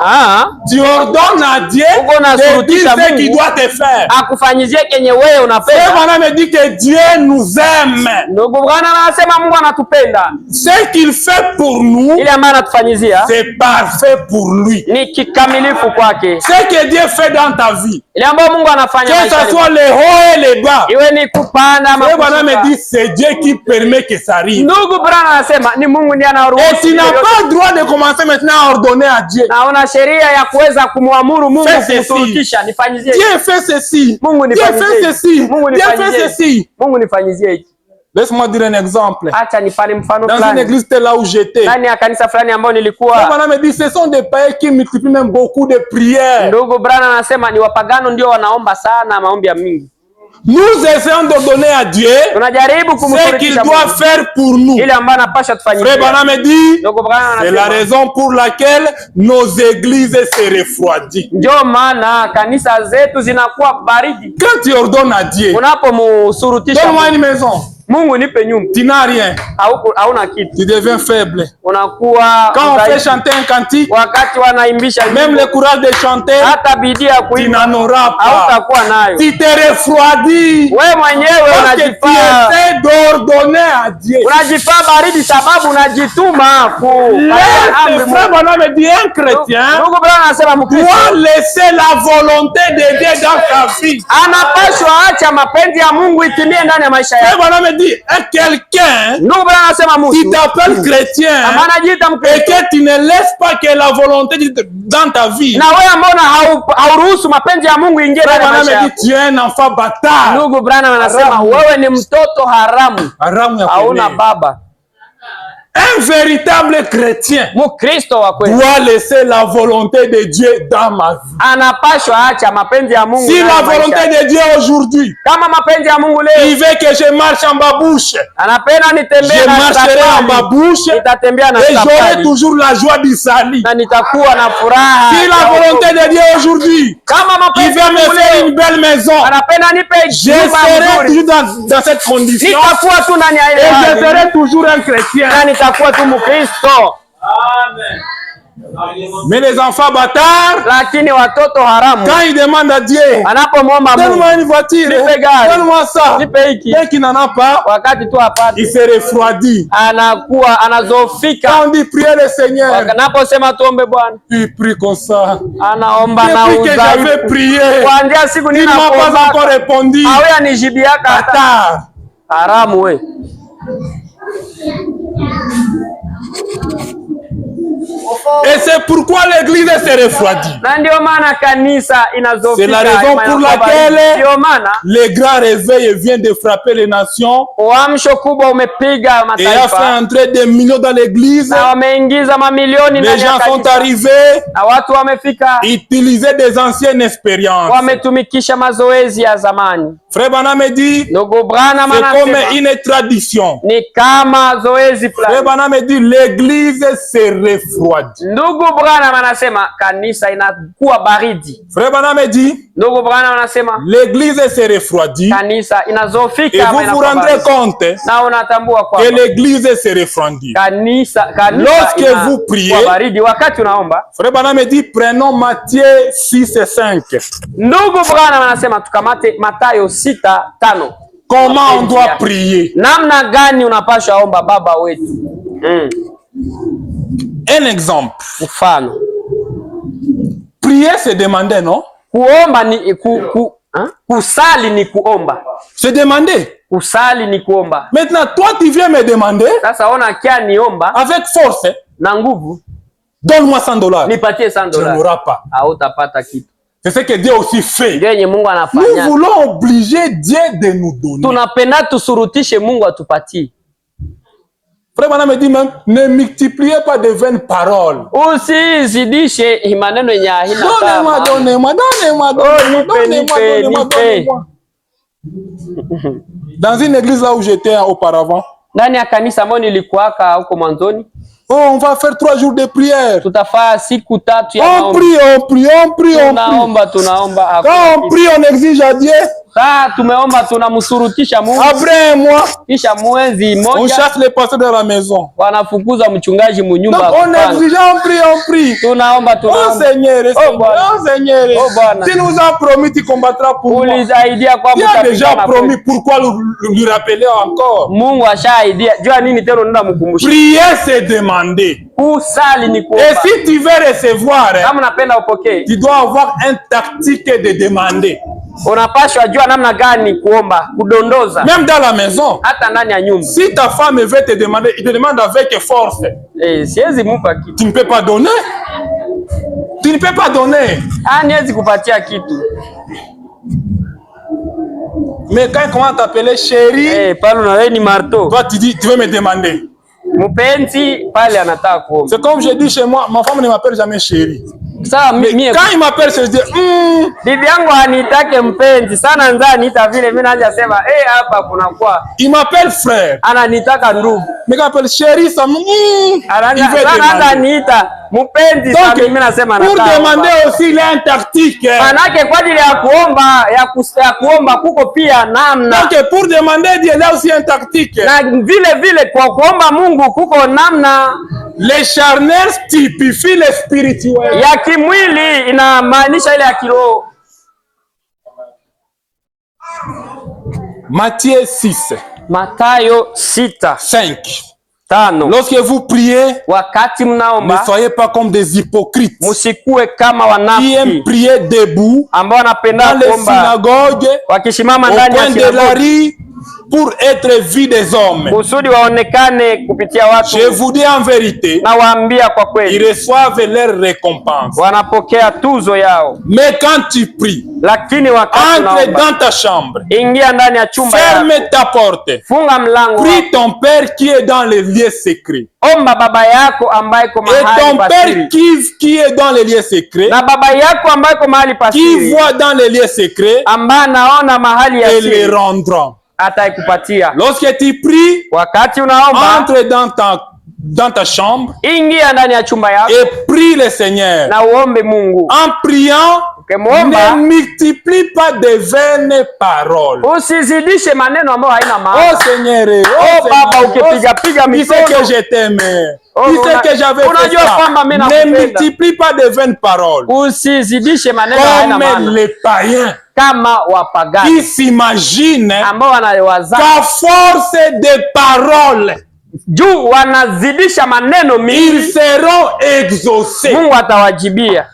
tu ordonnes à Dieu de dire ce qu'il doit te faire. Akufanyizie kenye wewe unapenda. Frère Branham me dit que Dieu nous aime. Ndugu Branham anasema Mungu anatupenda. Ce qu'il fait pour nous, ile ambayo anatufanyizia, c'est parfait pour lui. Ni kikamilifu kwake. Ce que Dieu fait dans ta vie, ile ambayo Mungu anafanya, que ce soit les hauts et les bas, iwe ni kupanda ama kushuka. Branham me dit c'est Dieu qui permet que ça arrive. Ndugu Branham anasema ni Mungu ndiye anaruhusu. Et tu n'as pas le droit de commencer maintenant à ordonner à Dieu. Na una sheria ya kuweza kumwamuru Mungu kumsurutisha nifanyizie. Dieu fait ceci. Mungu nifanyizie. Dieu fait ceci. Mungu Dieu fait ceci. Mungu nifanyizie hiki. Laisse-moi dire un exemple. Acha nipane mfano fulani. Dans une église là où j'étais. Ndani ya kanisa fulani ambayo nilikuwa. Branham me dit ce sont des païens qui multiplient même beaucoup de prières. Ndugu Branham anasema ni wapagano ndio wanaomba sana maombi ya mingi. Nous essayons de donner à Dieu ce qu'il doit faire pour nous. Frère Branham me dit, c'est la raison pour laquelle nos églises se refroidissent. Quand tu ordonnes à Dieu, donne-moi une maison. Mungu nipe nyumba. Tu n'as rien. Hauna kitu. Tu deviens faible. Unakuwa quand on fait chanter un cantique, wakati wanaimbisha même le courage de chanter, hata bidii ya kuimba, tu n'en auras pas. Hautakuwa nayo. Tu te refroidis. Wewe mwenyewe unajifaa. Tu essaies d'ordonner à Dieu. Unajifaa baridi sababu unajituma ku. Frère Branham me dit un chrétien Ndugu Branham anasema Mkristo doit laisser la volonté de Dieu dans sa vie. Anapaswa acha mapenzi ya Mungu itimie ndani ya maisha yake. Dit quelqu'un qui t'appelle chrétien et que tu ne laisses pas que la volonté dans ta vie. Tu es un enfant bâtard. Un Un véritable chrétien Mukristo wa kweli doit laisser la volonté de Dieu dans ma vie. Anapashwa acha mapenzi ya Mungu. Si la volonté de Dieu aujourd'hui, kama mapenzi ya Mungu leo, il veut que je marche en babouche, anapenda nitembee je na marcherai en babouche et j'aurai toujours la joie du salut. Na nitakuwa na furaha. Si la volonté de Dieu aujourd'hui, il veut me faire une belle maison, anapenda nipe je serai toujours dans cette condition nitakuwa tu ndani ya ile et je serai toujours un chrétien. Na nitakuwa tu Mkristo. Amen. Mais les enfants bâtards, lakini watoto haramu, quand ils demandent à Dieu, anapomwomba Mungu, donne-moi une voiture, donne-moi ça, dès qu'il n'en a pas, wakati tu apate, il se refroidit. anakuwa anazofika. Quand on dit prier le Seigneur, anaposema tuombe Bwana, il prie comme ça. Anaomba na depuis que j'avais prié, kuanzia siku il m'a pas encore répondu. Awe anijibiaka hata haramu we. Et c'est pourquoi l'église s'est refroidie. C'est la raison pour laquelle le grand réveil vient de frapper les nations et a fait entrer des millions dans l'église. Les gens sont arrivés, utiliser des anciennes expériences. Frère Branham dit, c'est comme une tradition. Frère Branham dit, l'église se refroidit. Ndugu Branham anasema kanisa inakuwa baridi. Frère Branham dit, ndugu Branham anasema l'église se refroidit. Kanisa inazofika. Et vous vous rendrez compte na unatambua que l'église se refroidit. Kanisa lorsque vous priez, baridi wakati unaomba. Frère Branham dit, prenons Matthieu 6:5. Ndugu Branham anasema tukamate Mathayo 6:5. Comment on doit prier? Namna gani unapaswa omba Baba wetu? Un exemple. Mfano. Prier c'est demander, non? Kuomba ni kusali ni kuomba. C'est demander. Kusali ni kuomba. Maintenant toi tu viens me demander. Sasa ona kia niomba avec force. Na nguvu. Donne-moi $100. Nipatie $100. Tu n'auras pas. Hautapata kitu. C'est ce que Dieu aussi fait. Nous voulons obliger Dieu de nous donner. Tunapenda tusurutishe Mungu atupatie. Frère Branham me dit même, ne multipliez pas de vaines paroles. Usizidishe maneno yenye haina maana. Donnez-moi. Dans une église là où j'étais auparavant. Ndani ya kanisa ambao nilikuwaka huko mwanzoni. On va faire 3 jours de prière. Tutafaa siku 3 ya maombi. On prie. Tunaomba. Quand on prie, on exige à Dieu. Tumeomba tunamsurutisha Mungu. Après un mois, kisha mwezi mmoja, on chasse les pasteurs de la maison. Wanafukuza mchungaji munyumba. On exige, on prie. Tunaomba. Oh Seigneur, tu nous as promis, tu combattras pour moi. Tu as déjà promis, pourquoi lui rappeler encore? Mungu ashaidia. Jua nini tena nenda mkumbusha. Prier c'est demander. Kusali ni kuomba. Et si tu veux recevoir, kama unapenda upokee, tu dois avoir un tactique de demander. Unapaswa jua namna gani kuomba, kudondoza. Même dans la maison. Hata ndani ya nyumba. Si ta femme veut te demander, il te demande avec force. Siwezi mupa kitu. Tu ne peux pas donner. Tu ne peux pas donner. Niwezi kupatia kitu. Mais quand il commence à t'appeler chérie, pale na wewe ni marteau. Toi tu dis, tu veux me demander. Mpenzi pale anataka kuomba. C'est comme je dis chez moi, ma femme ne m'appelle jamais chérie. Mais quand il m'appelle, je dis bibi yangu anitake mpenzi sana, nzaa niita vile mimi naanza sema hapa kuna kwa. Il m'appelle frère. Ananitaka ndugu. Mais quand il m'appelle chérie, ça anaanza niita mpenzi sana, mimi nasema nataka. Pour demander aussi il est un tactique. Manake kwa ajili ya kuomba ya kuomba kuko pia namna. Donc pour demander il y a aussi un tactique. Na vile kwa kuomba Mungu kuko namna. Les charnels typifient les spirituels. Ya kimwili inamaanisha ile ya kiroho. Matthieu 6. Mathayo 6:5. Lorsque vous priez, wakati mnaomba, ne soyez pas comme des hypocrites. Musikue kama wanafiki. Qui aiment prier debout. Ambao wanapenda kuomba. Dans les synagogues. Wakishimama ndani ya sinagogi. pour être vu des hommes. Kusudi waonekane kupitia watu. Je vous dis en vérité, na waambia kwa kweli, ils reçoivent leur récompense. Wanapokea tuzo yao. Mais quand tu pries, lakini wakati entre dans ta chambre, ingia ndani ya chumba yako, ferme ta porte, funga mlango, prie ton Père qui est dans les lieux secrets. Omba baba yako ambaye ko mahali pasiri. Et ton Père qui est dans les lieux secrets, na baba yako ambaye ko mahali pasiri, qui voit dans les lieux secrets, ambaye anaona mahali ya siri, et les rendra. Ataikupatia. Lorsque tu pries, wakati unaomba, entre dans ta chambre, ingia ndani ya chumba yako, et prie le Seigneur. Na uombe Mungu. En priant, ne multiplie pas de vaines paroles. Usizidishe maneno ambayo haina maana. Oh Seigneur, oh Baba, ukipiga mikono, tu sais que je t'aime. Tu sais que j'avais fait ça. Ne multiplie pas de vaines paroles. Usizidishe maneno haina maana. Comme les païens, kama wapagani, qui s'imaginent ambao wanawaza qu'à force de paroles, juu wanazidisha maneno mingi, ils seront exaucés. Mungu atawajibia.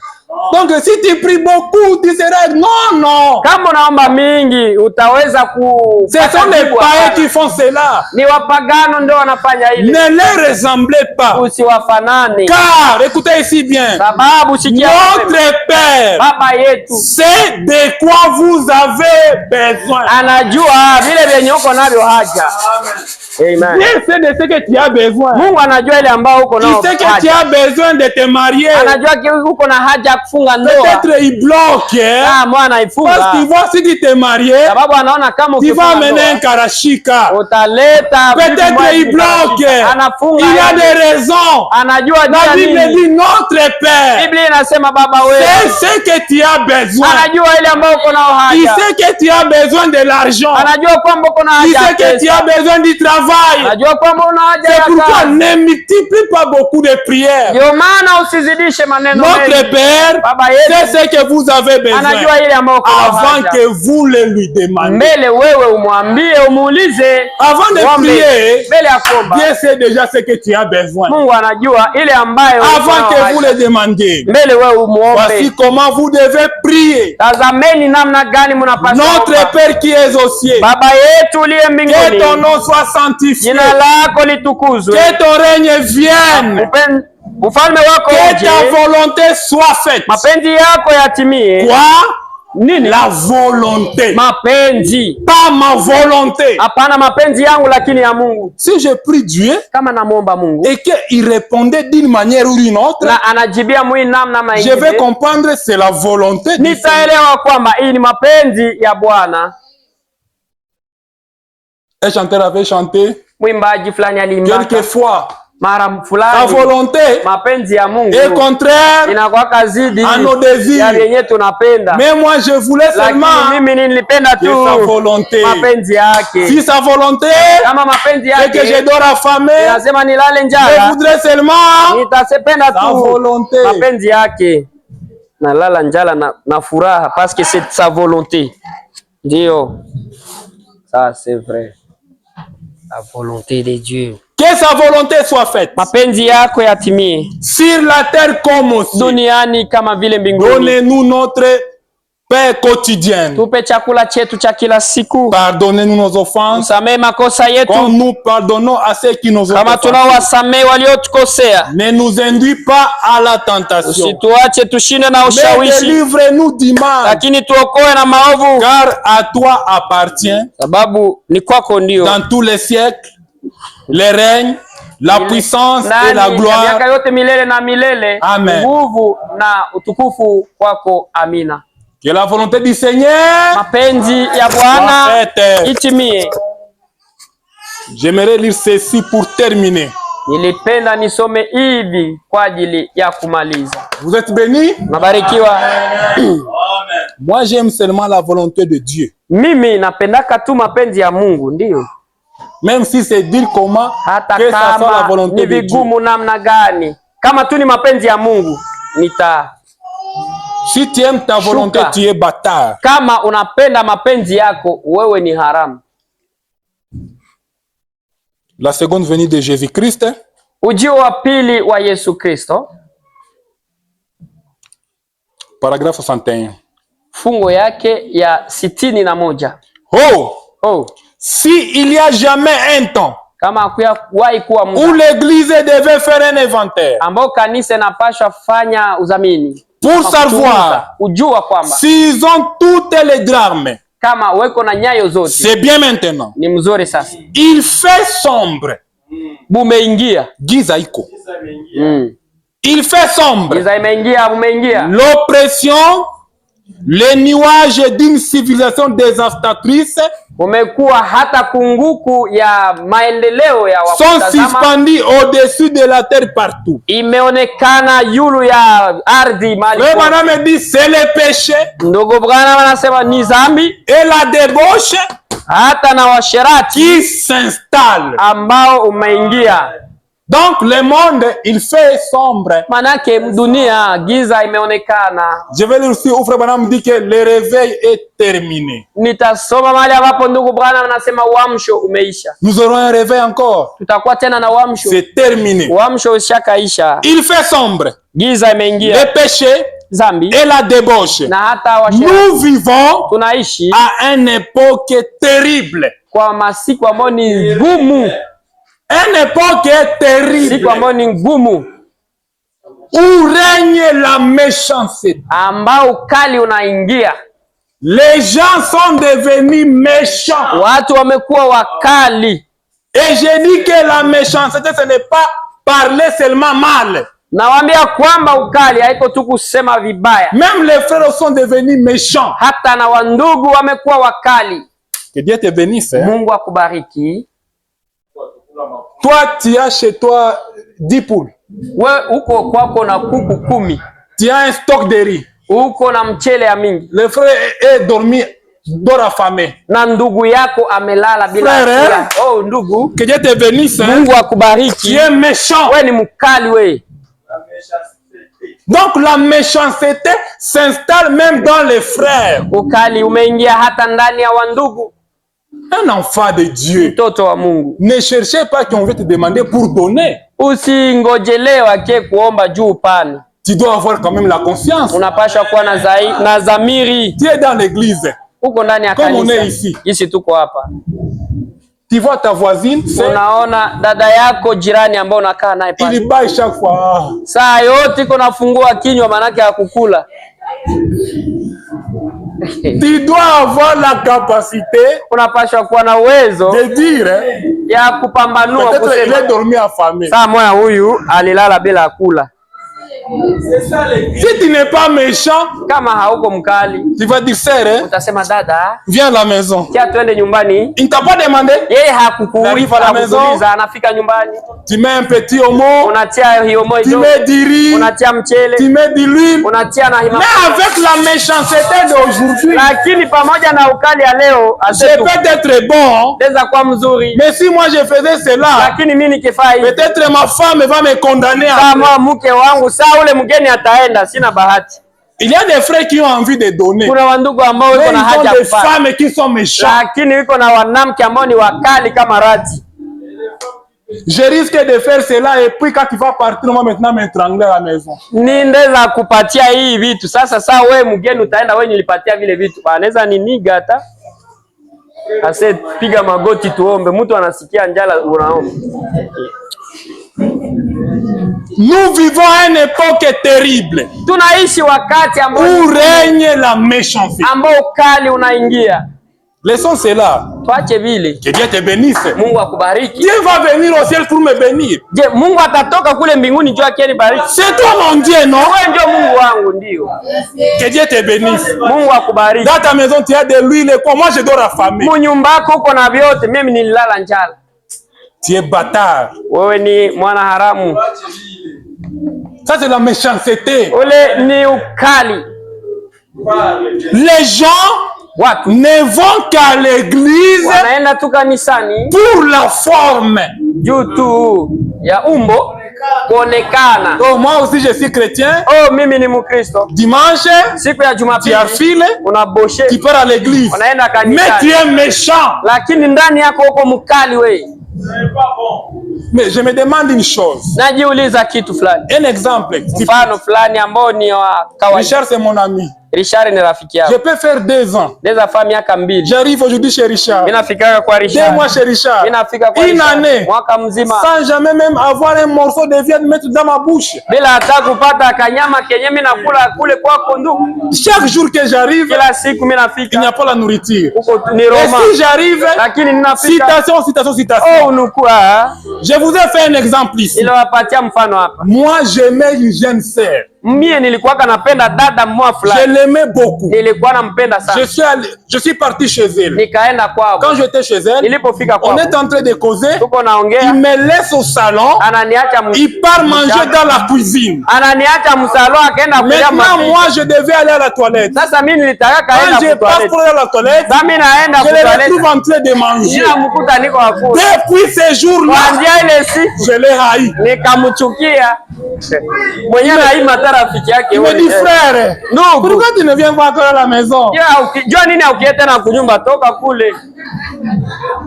Donc si tu pries beaucoup, tu seras non. Kama unaomba mingi utaweza ku. Ce sont les païens qui font cela. Ni wapagano ndio wanafanya ile. Ne les ressemblez pas. Usiwafanane. Car écoutez ici bien. Sababu sikia, notre Père, Baba yetu, c'est de quoi vous avez besoin. Anajua vile vyenye uko navyo haja. Amen. Dieu sait de ce que tu as besoin. Mungu anajua ile ambao uko nao. Il sait que tu as besoin de te marier. Anajua uko na haja kufunga ndoa. Peut-être il bloque. Mwana ifunga. Parce qu'il voit si tu te maries, sababu anaona kama tu vas amener un karashika. Utaleta. Peut-être il bloque. Anafunga. Il y a des raisons. Anajua la Bible dit notre Père. Biblia inasema Baba wewe. C'est ce que tu as besoin. Anajua ile ambao uko nao haja. Il sait que tu as besoin de l'argent. Anajua kwamba uko na haja. Il sait que tu as besoin du travail. Anajua kwamba una haja ya kazi. C'est pourquoi ne multiplie pas beaucoup de prières. Ndio maana usizidishe maneno mengi. Notre Père, c'est ce que vous avez besoin. Anajua ile ambao uko nao haja. Avant que vous le lui demandiez. Mbele wewe umwambie, umuulize. Avant de prier, mbele ya kuomba. Dieu sait déjà ce que tu as besoin. Mungu anajua ile ambayo avant que vous le demandiez. Mbele wewe umuombe. Voici comment vous devez prier. Tazameni namna gani mnapaswa. Notre Père qui est aux cieux. Baba yetu uliye mbinguni. Que ton nom soit sanctifié. Jina lako litukuzwe. Que ton règne vienne. Ufalme wako uje. Que ta volonté soit faite. Mapenzi yako yatimie. Quoi? Nini? La volonté. Mapenzi. Pas ma volonté. Hapana mapenzi yangu lakini ya Mungu. Si je prie Dieu, kama namuomba Mungu, et qu'il répondait d'une manière ou d'une autre, na anajibia mwi namna maingine, je vais comprendre c'est la volonté. Nitaelewa kwamba hii ni mapenzi ya Bwana. Un chanteur avait chanté. Mwimbaji fulani aliimba. Quelquefois. Mara fulani. La volonté. Mapenzi ya Mungu. Et contraire. Inakuwa kazidi. À nos désirs. Ya yenye tunapenda. Mais moi je voulais seulement. Mimi nilipenda tu. Sa volonté. Mapenzi yake. Si sa volonté. Kama mapenzi yake. C'est que je dois affamer. Nasema nilale njala. Je voudrais seulement. Nitasependa tu. Sa volonté. Mapenzi yake. Nalala njala na furaha parce que c'est sa volonté. Ndio. Ça c'est vrai. La volonté de Dieu. Que sa volonté soit faite. Mapenzi yako yatimie. Sur la terre comme au ciel. Duniani kama vile mbinguni. Donnez-nous notre pain quotidien. Tupe chakula chetu cha kila siku. Pardonnez-nous nos offenses. Tusamehe makosa yetu. Comme nous pardonnons à ceux qui nous ont offensés. Kama tunawasamehe waliotukosea. Ne nous induis pas à la tentation. Usituache tushinde na ushawishi. Mais délivre-nous du mal. Lakini tuokoe na maovu. Car à toi appartient. Sababu ni kwako ndio. Dans tous les siècles. Le règne, la puissance et la gloire. Miaka yote milele na milele. Amen. Nguvu na utukufu kwako. Amina. Que la volonté du Seigneur. Mapenzi ya Bwana itimie. J'aimerais lire ceci pour terminer. Nilipenda nisome hivi kwa ajili ya kumaliza. Vous êtes bénis? Nabarikiwa. Moi j'aime seulement la volonté de Dieu. Mimi napendaka tu mapenzi ya Mungu, ndio. Même si c'est dire comment que ça soit la volonté de Dieu. Vigumu namna gani. Kama tu ni mapenzi ya Mungu, si tu aimes ta volonté, tu es bâtard. Kama unapenda mapenzi yako, wewe ni haramu. La seconde venue de Jésus-Christ. Ujio wa pili wa Yesu Kristo. Paragraphe 61. Fungo yake ya 61. Oh! Si il y a jamais un temps où l'église devait faire un inventaire pour savoir s'ils ont toutes les drames, c'est bien maintenant. Il fait sombre. Giza iko. Il fait sombre. L'oppression, les nuages d'une civilisation dévastatrice sont suspendus au-dessus de la terre partout. Frère me dit c'est le péché et la débauche qui s'installe. Donc le monde il fait sombre. Je vais lire aussi où Frère Branham dit que le réveil est terminé. Nous aurons un réveil encore. C'est terminé. Il fait sombre. Le péché et la débauche. Nous vivons à une époque terrible. Une époque terrible où règne la méchanceté. Les gens sont devenus méchants. Et je dis que la méchanceté, ce n'est pas parler seulement mal. Même les frères sont devenus méchants. Que Dieu te bénisse. Toi, tu as chez toi 10 poules. Tu as un stock de riz. Le frère est dormi, dort affamé. Frère, que Dieu te bénisse. Tu es méchant. Donc la méchanceté s'installe même dans les frères. Un enfant de Dieu, ne cherchez pas qu'on veut te demander pour donner. Tu dois avoir quand même la conscience. Tu es dans l'église, comme on est ici. Tu vois ta voisine, il baille chaque fois. Tu dois avoir la capacité de dire peut-être il est dormi affamé. Si tu n'es pas méchant, tu vas dire sœur, viens à la maison. Il ne t'a pas demandé. Il arrive à la maison. Tu mets un petit homo, tu mets du riz, tu mets de l'huile. Mais avec la méchanceté d'aujourd'hui, c'est peut-être bon, mais si moi je faisais cela, peut-être ma femme va me condamner. Il y a des frères qui ont envie de donner, mais ils ont des femmes qui sont méchantes. Je risque de faire cela et puis quand tu vas partir, on va maintenant m'étrangler à la maison. Nous vivons à une époque terrible où règne la méchanceté. Laissons cela. Que Dieu te bénisse. Dieu va venir au ciel pour me bénir. C'est toi mon Dieu, non? Que Dieu te bénisse. Dans ta maison, tu as de l'huile et quoi? Moi, je dors affamé. Tu es bâtard. Ça, c'est la méchanceté. Les gens ne vont qu'à l'église pour la forme. Oh, moi aussi je suis chrétien. Dimanche, tu as filé, tu pars à l'église. Mais tu es méchant. Mais je me demande une chose. Un exemple. Richard, c'est mon ami. Richard ni rafiki yako. Je peux faire 2 ans. Naweza fanya miaka 2. J'arrive aujourd'hui chez Richard. Mimi nafika kwa Richard. 2 mois chez Richard. Mimi nafika kwa Une Richard. année. Mwaka mzima. Sans jamais même avoir un morceau de viande mettre dans ma bouche. Bila hata kupata kanyama kenye mimi nakula kule kwako ndugu. Chaque jour que j'arrive, kila siku mimi nafika. Il n'y a pas la nourriture. Huko ni Roma. Et si j'arrive, lakini ninafika. Citation, citation, citation. Oh, unukua. Je vous ai fait un exemple ici. Niliwapatia mfano hapa. Moi, j'aimais une jeune sœur. Mie nilikuwa napenda dada mmoja fulani. Je l'aimais beaucoup. Nilikuwa nampenda sana. Je suis parti chez elle. Nikaenda kwao. Quand j'étais chez elle, nilipofika kwao, on est en train de causer. Tuko naongea. Il me laisse au salon. Ananiacha il part manger dans la cuisine. Ananiacha msalon akaenda kulia mapi. Maintenant, moi, je devais aller à la toilette. Sasa mimi nilitaka kaenda kwa toilette. Quand je passe pour aller à la toilette, mimi naenda kwa toilette. Je le trouve en train de manger. Ninamkuta niko hakuna. Depuis ces jours-là, je l'ai haï. Nikamchukia. Mwenyewe haima rafiki yake. Il me dit frère, non, pourquoi tu ne viens pas encore à la maison? Jua nini ukienda tena kunyumba toka kule.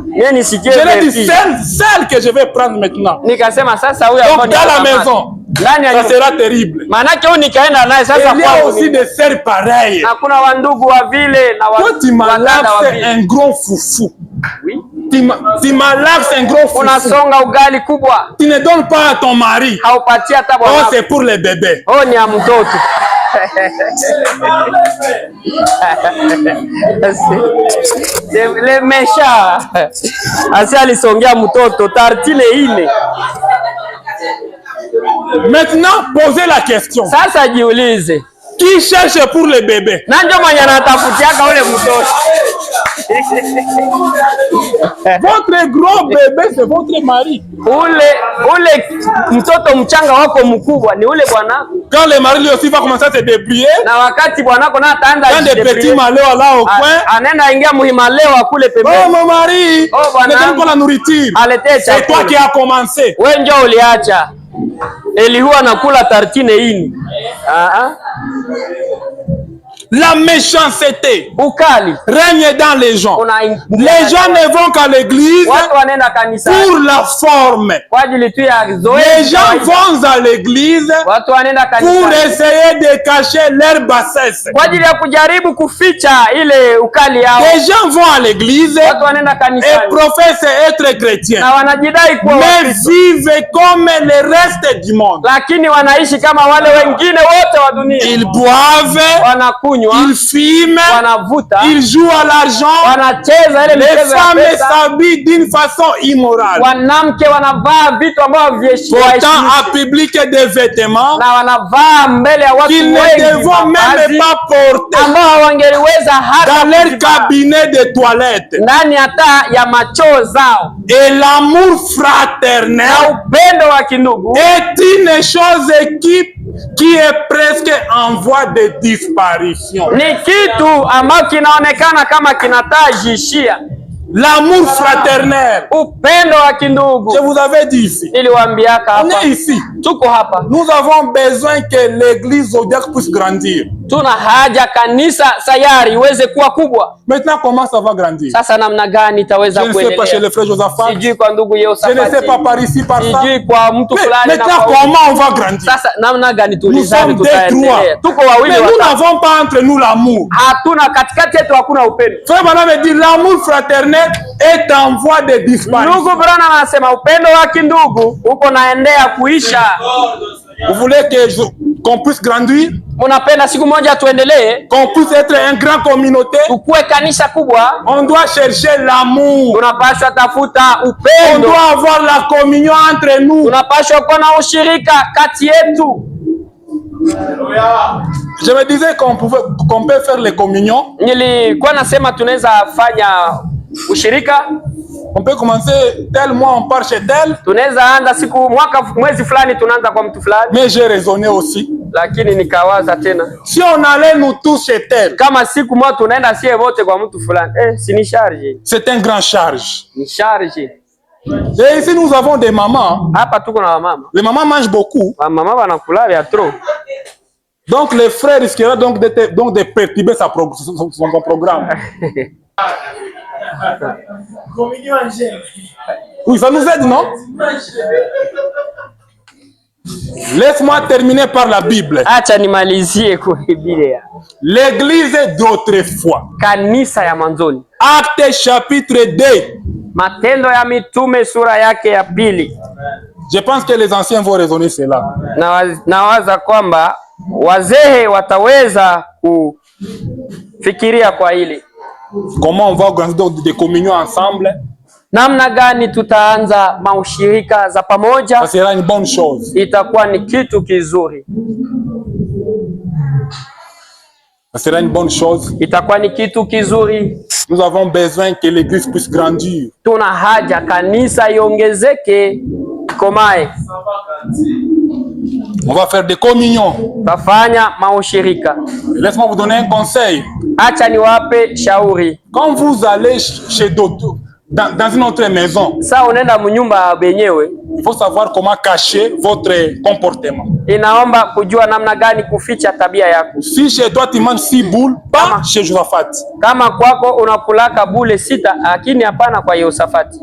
Mimi nisikie. Je l'ai dit celle que je vais prendre maintenant. Nikasema sasa huyu donc dans la maison. Ça sera terrible. Manake huyu nikaenda naye sasa il y a aussi des sœurs pareilles. Na kuna wandugu wa vile na toi tu m'as laissé un gros foufou. Oui. Tu m'as laissé un gros foufou. Unasonga ugali kubwa. Tu ne donnes pas à ton mari. Haupatii hata bwana. Oh, c'est pour les bébés. Oh, ni ya mtoto. Le méchant. Asi alisongea mtoto tartile ine. Maintenant, posez la question. Sasa jiulize. Qui cherche pour les bébés? Na ndio mwenye anatafutiaka ule mtoto. Votre gros bébé c'est votre mari. Ule mtoto mchanga wako mkubwa ni ule bwanako. Quand le mari lui aussi va commencer à se débrouiller. Na wakati bwanako na ataanza dans des petits malheurs là au coin. Anaenda ingia muhimaleo kule pembeni. Oh mon mari, ne donne pas la nourriture. C'est toi qui as commencé. Wewe ndio uliacha. Elihu anakula tartine ini. La méchanceté règne dans les gens. Les gens ne vont qu'à l'église pour la forme. Les gens vont à l'église pour essayer de cacher leur bassesse. Les gens vont à l'église et professent être chrétiens, mais vivent comme le reste du monde. Ils boivent, ils fument, ils jouent à l'argent, les femmes s'habillent d'une façon immorale. Pourtant, à public des vêtements qu'ils ne devront même pas porter dans leur cabinet de toilette. Et l'amour fraternel est une chose qui est presque en voie de disparition. Ni kitu ambacho kinaonekana kama kinatajishia. L'amour fraternel. Upendo wa kindugu. Je vous avais dit ici. Niliwaambiaka hapa. On est ici. Tuko hapa. Nous avons besoin que l'église Zodiac puisse grandir. Tuna haja kanisa sayari iweze kuwa kubwa. Maintenant comment ça va grandir? Sasa namna gani itaweza kuendelea? Je ne sais pas chez le frère Josaphat. Sijui kwa ndugu Yosafati. Je ne sais pas par ici par ça. Sijui kwa mtu fulani na kwa comment on va grandir? Sasa namna gani tulizani tutaendelea? Tuko wawili watatu. Mais nous n'avons pas entre nous l'amour. Hatuna katikati yetu hakuna upendo. Frère Branham me dit l'amour fraternel est en voie de disparition. Ndugu Branham anasema upendo wa kindugu uko naendea kuisha. Vous voulez qu'on puisse grandir? Munapenda siku moja tuendelee, qu'on puisse être une grande communauté, tukue kanisa kubwa. On doit chercher l'amour. Tunapaswa tafuta upendo. On doit avoir la communion entre nous. Tunapaswa kuwa na ushirika kati yetu. Je me disais qu'on peut faire les communions. Nilikuwa nasema tunaweza fanya ushirika. On peut commencer tel mois on part chez tel. Tunaweza anza siku mwezi fulani tunaanza kwa mtu fulani. Mais j'ai raisonné aussi. Lakini nikawaza tena. Si on allait nous tous chez tel. Kama siku moja tunaenda sie wote kwa mtu fulani. Si ni charge. C'est un grand charge. Ni charge. Et ici nous avons des mamans. Hapa tuko na mama. Les mamans mangent beaucoup. Mama wanakula vya trop. Donc les frères risqueraient donc de perturber son programme. Oui, ça nous aide, non? Laisse-moi terminer par la Bible. Acha nimalizie kwa Biblia. L'église d'autrefois. Kanisa ya mwanzoni. Actes chapitre 2. Matendo ya Mitume sura yake ya 2. Je pense que les anciens vont raisonner cela. Nawaza kwamba wazee wataweza kufikiria kwa hili. Comment on va organiser des communions ensemble? Namna gani tutaanza maushirika za pamoja? Ça sera une bonne chose. Itakuwa ni kitu kizuri. Ça sera une bonne chose. Itakuwa ni kitu kizuri. Nous avons besoin que l'église puisse grandir. Tuna haja kanisa iongezeke, komae. On va faire des communions. Tafanya maushirika. Laisse-moi vous donner un conseil. Acha niwape shauri. Quand vous allez chez d'autres, dans une autre maison, sa unaenda mnyumba benyewe, il faut savoir comment cacher votre comportement. Inaomba kujua namna gani kuficha tabia yako. Si chez toi tu manges 6 boules, pas chez Josaphat. Kama kwako unakulaka bule 6, lakini hapana kwa Yosafati.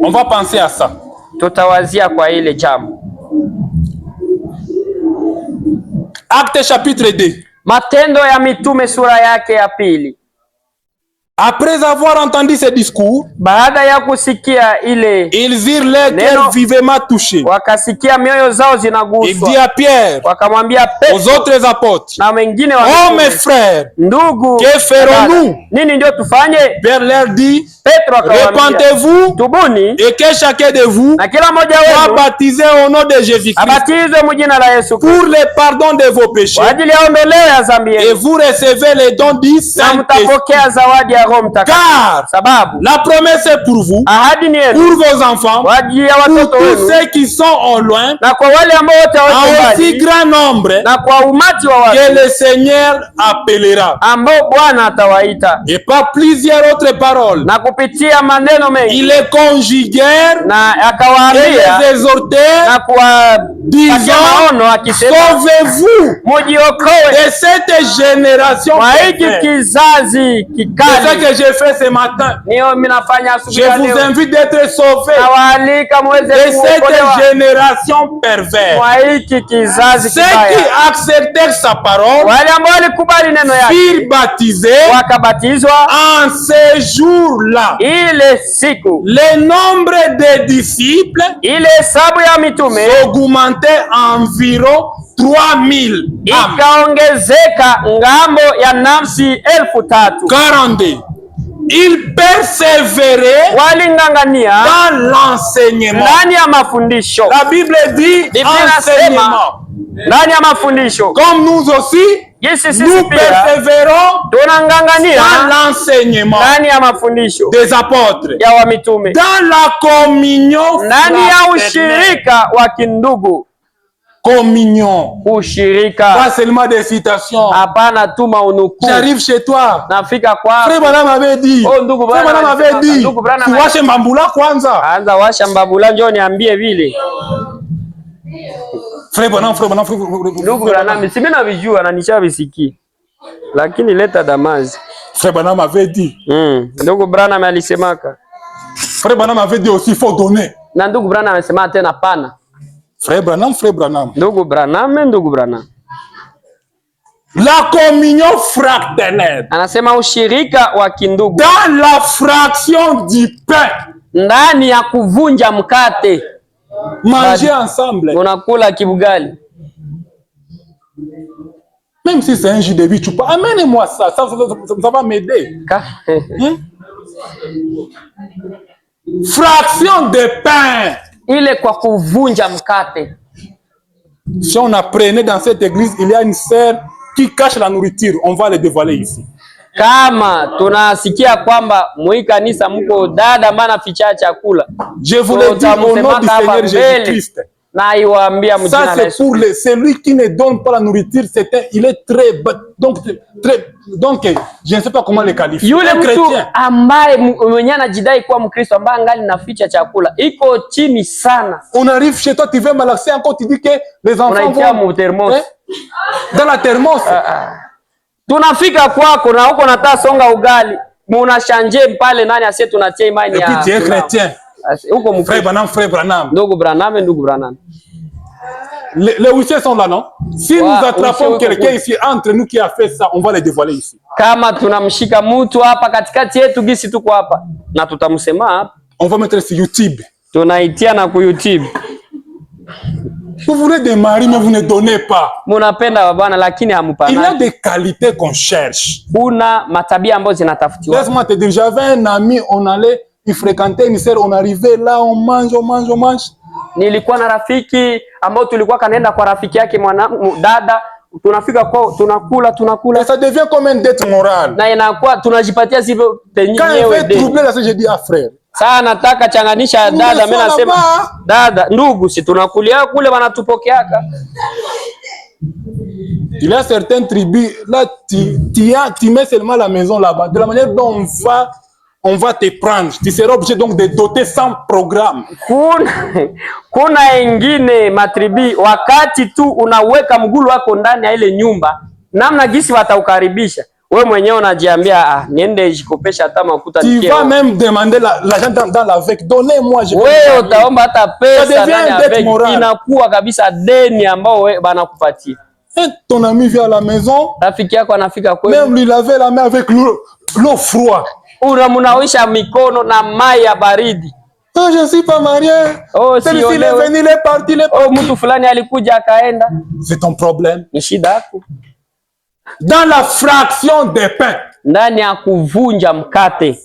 On va penser à ça. Tutawazia kwa ile jambo. Actes chapitre 2. Matendo ya Mitume sura yake ya 2. Après avoir entendu ces discours, baada ya kusikia ile, ils eurent les cœurs vivement touchés. Wakasikia mioyo zao zinaguswa. Il dit à Pierre, wakamwambia Petro, aux autres apôtres, na wengine oh mes frères, ndugu, que ferons-nous? Nini ndio tufanye? Pierre leur dit, Petro akawaambia, repentez-vous, tubuni, et que chacun de vous na kila mmoja wenu soit baptisé au nom de Jésus-Christ, abatizwe mjina la Yesu Kristo, pour le pardon de vos péchés, kwa ajili ya ondoleo ya dhambi yenu, et vous recevez les dons du Saint-Esprit. Mtapokea zawadi ya Roho Mtakatifu. Car sababu la promesse est pour vous, ahadi ni yenu, pour vos enfants, kwa ajili ya watoto pour wenu, tous ceux qui sont au loin, na kwa wale ambao wote wako en aussi mbali, grand nombre, na kwa umati wa watu, que le Seigneur appellera, ambao Bwana atawaita. Et par plusieurs autres paroles, na kupitia maneno mengi, il les conjuguèrent, na et akawaambia, les exhortèrent, na kuwapatia maono akisema, sauvez-vous mujiokoe de cette génération hiki kizazi kikali. C'est ça que j'ai fait ce matin. Je vous invite d'être sauvés de cette génération perverse. Ceux qui acceptèrent sa parole furent baptisés en ce jour-là. Le nombre de disciples augmentait environ 3000. Ikaongezeka ngambo ya nafsi 3000. 42. Il persévérait dans l'enseignement. La Bible dit enseignement. Comme nous aussi, nous persévérons dans l'enseignement des apôtres, dans la communion fraternelle. Communion. Pas seulement des citations. J'arrive chez toi. Frère Branham avait dit. Frère Branham avait dit. Tu washe mbambula kwanza. Anza washa mbambula njoo niambie vile. Frère Branham. Ndugu Branham, si mimi navijua na nishavisikia. Lakini leta damazi. Frère Branham avait dit. Ndugu Branham alisemaka. Frère Branham avait dit aussi il faut donner. Na ndugu Branham amesema tena pana. Frère Branham. Ndugu Branham. La communion fraternelle. Anasema ushirika wa kindugu. Dans la fraction du pain. Ndani ya kuvunja mkate. Manger ensemble. Unakula kibugali. Même si c'est un jus de vie, tu peux amenez-moi ça va m'aider. Fraction de pain. Ile kwa kuvunja mkate. Si on apprenait dans cette église, il y a une sœur qui cache la nourriture. On va le dévoiler ici. Kama tunasikia kwamba mwi kanisa mko dada maana ficha chakula. Je vous le dis au nom du Seigneur Jésus-Christ. Na iwaambia mjina la Yesu. Ça c'est pour celui qui ne donne pas la nourriture, il est très donc je ne sais pas comment le qualifier. Yule mtu ambaye mwenye anajidai kuwa Mkristo ambaye angali naficha chakula iko chini sana. On arrive chez toi, tu veux malaxer encore, tu dis que les enfants vont dans la thermos. Tunafika kwako na huko nataka songa ugali. Muna shanje pale nani asiye tunatia imani ya. Et puis tu es chrétien. Huko frère Branham. Ndugu Branham. Les huissiers sont là, non? Si nous attrapons quelqu'un ici entre nous qui a fait ça, on va le dévoiler ici. Kama tunamshika mtu hapa katikati yetu gisi tuko hapa na tutamsema hapa. On va mettre sur YouTube. Tunaitia na ku YouTube. Vous voulez des maris mais vous ne donnez pas. Munapenda bwana lakini hamupana. Il y a des qualités qu'on cherche. Kuna matabia ambazo zinatafutiwa. Laisse-moi te dire, j'avais un ami, on allait, il fréquentait une sœur, on arrivait là, on mange. Nilikuwa na rafiki ambao tulikuwa kanaenda kwa rafiki yake dada, tunafika kwao tunakula. Et ça devient comme une dette morale. Na inakuwa tunajipatia sivyo penyewe. Quand il fait troubler là, j'ai dit à frère. Sasa nataka changanisha dada, mimi nasema dada, ndugu, si tunakulia kule wanatupokeaka. Il y a certaines tribus là, tu mets seulement la maison là-bas. De la manière dont on va te prendre, tu seras obligé donc de doter sans programme. Kuna ingine matribi wakati tu unaweka mgulu wako ndani ya ile nyumba, namna gisi wataukaribisha. Wewe mwenyewe unajiambia niende jikopesha hata makuta nikeo. Tu vas même demander l'argent dans la vec. Donnez-moi je. Wewe utaomba hata pesa ndani ya vec, inakuwa kabisa deni ambao wewe bana kupatia. Et ton ami vient à la maison. Rafiki yako anafika kwenu. Même lui laver la main avec l'eau froide. Unamunawisha mikono na mai ya baridi. Ah, je suis pas marié. Oh, si il est venu, il est parti, mtu fulani alikuja akaenda. C'est ton problème. Ni shida yako. Dans la fraction des pains. Ndani ya kuvunja mkate.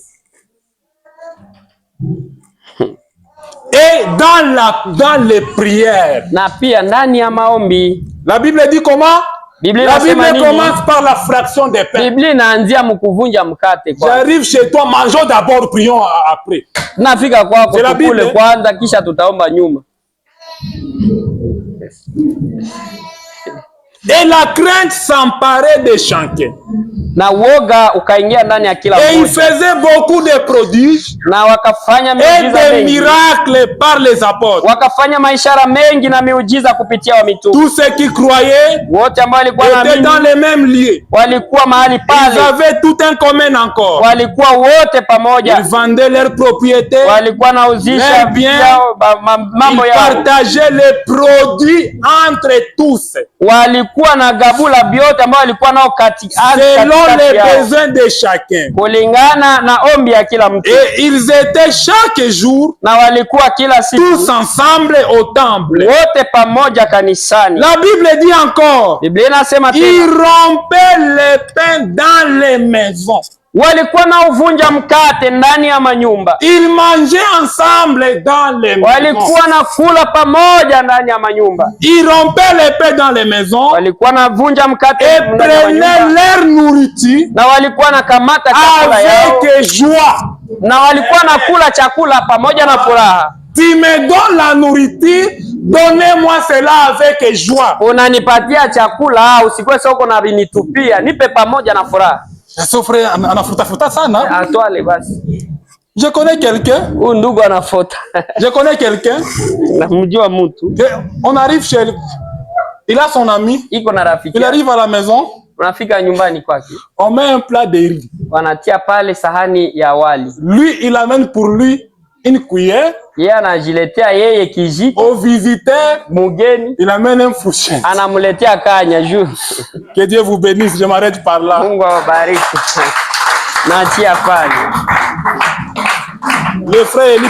Et dans les prières. Na pia ndani ya maombi. La Bible dit comment? La Bible commence par la fraction des pains. Biblia inaanzia mkuvunja mkate kwanza. J'arrive chez toi, mangeons d'abord, prions après. Nafika kwako tukule kwanza kisha tutaomba nyuma. Et la crainte s'emparait de chacun. Na woga ukaingia ndani ya kila mmoja. Et il faisait beaucoup de prodiges. Na wakafanya miujiza mengi. Et des miracles par les apôtres. Wakafanya maishara mengi na miujiza kupitia wa mitume. Tous ceux qui croyaient wote ambao walikuwa naamini dans les mêmes lieux. Walikuwa mahali pale. Ils avaient tout un commun encore. Walikuwa wote pamoja. Ils vendaient leurs propriétés. Walikuwa nauzisha mambo yao. Ils partageaient les produits entre tous. Walikuwa na gabula vyote ambao walikuwa nao selon les besoins de chacun. Kulingana na ombi ya kila mtu. Et ils étaient chaque jour na walikuwa kila siku tous ensemble au temple. Wote pamoja kanisani. La Bible dit encore. Biblia inasema tena. Ils rompaient les pains dans les maisons. Walikuwa na uvunja mkate ndani ya manyumba. Ils mangeaient ensemble dans les maisons. Walikuwa na kula pamoja ndani ya manyumba. Ils rompaient les pains dans les maisons. Walikuwa na vunja mkate et prenaient leur nourriture. Na walikuwa na kamata chakula yao avec joie. Na walikuwa na kula chakula pamoja na furaha. Tu me donnes la nourriture, donnez-moi cela avec joie. Unanipatia chakula, usikwe soko na binitupia, nipe pamoja na furaha. Son frère anafuta sana. Atwale basi. Je connais quelqu'un. Huyu ndugu anafuta. Je connais quelqu'un. Namjua mtu. On arrive chez lui. Il a son ami. Iko na rafiki. Il arrive à la maison. Unafika nyumbani kwake. On met un plat de riz. Wanatia pale sahani ya wali. Lui, il amène pour lui une cuillère. Yeye anajiletea yeye kijiko. Au visiteur, mugeni, il amène un fourchette. Anamletea kanya juu. Que Dieu vous bénisse, je m'arrête par là. Mungu awabariki. Naachia pale. Le frère Eli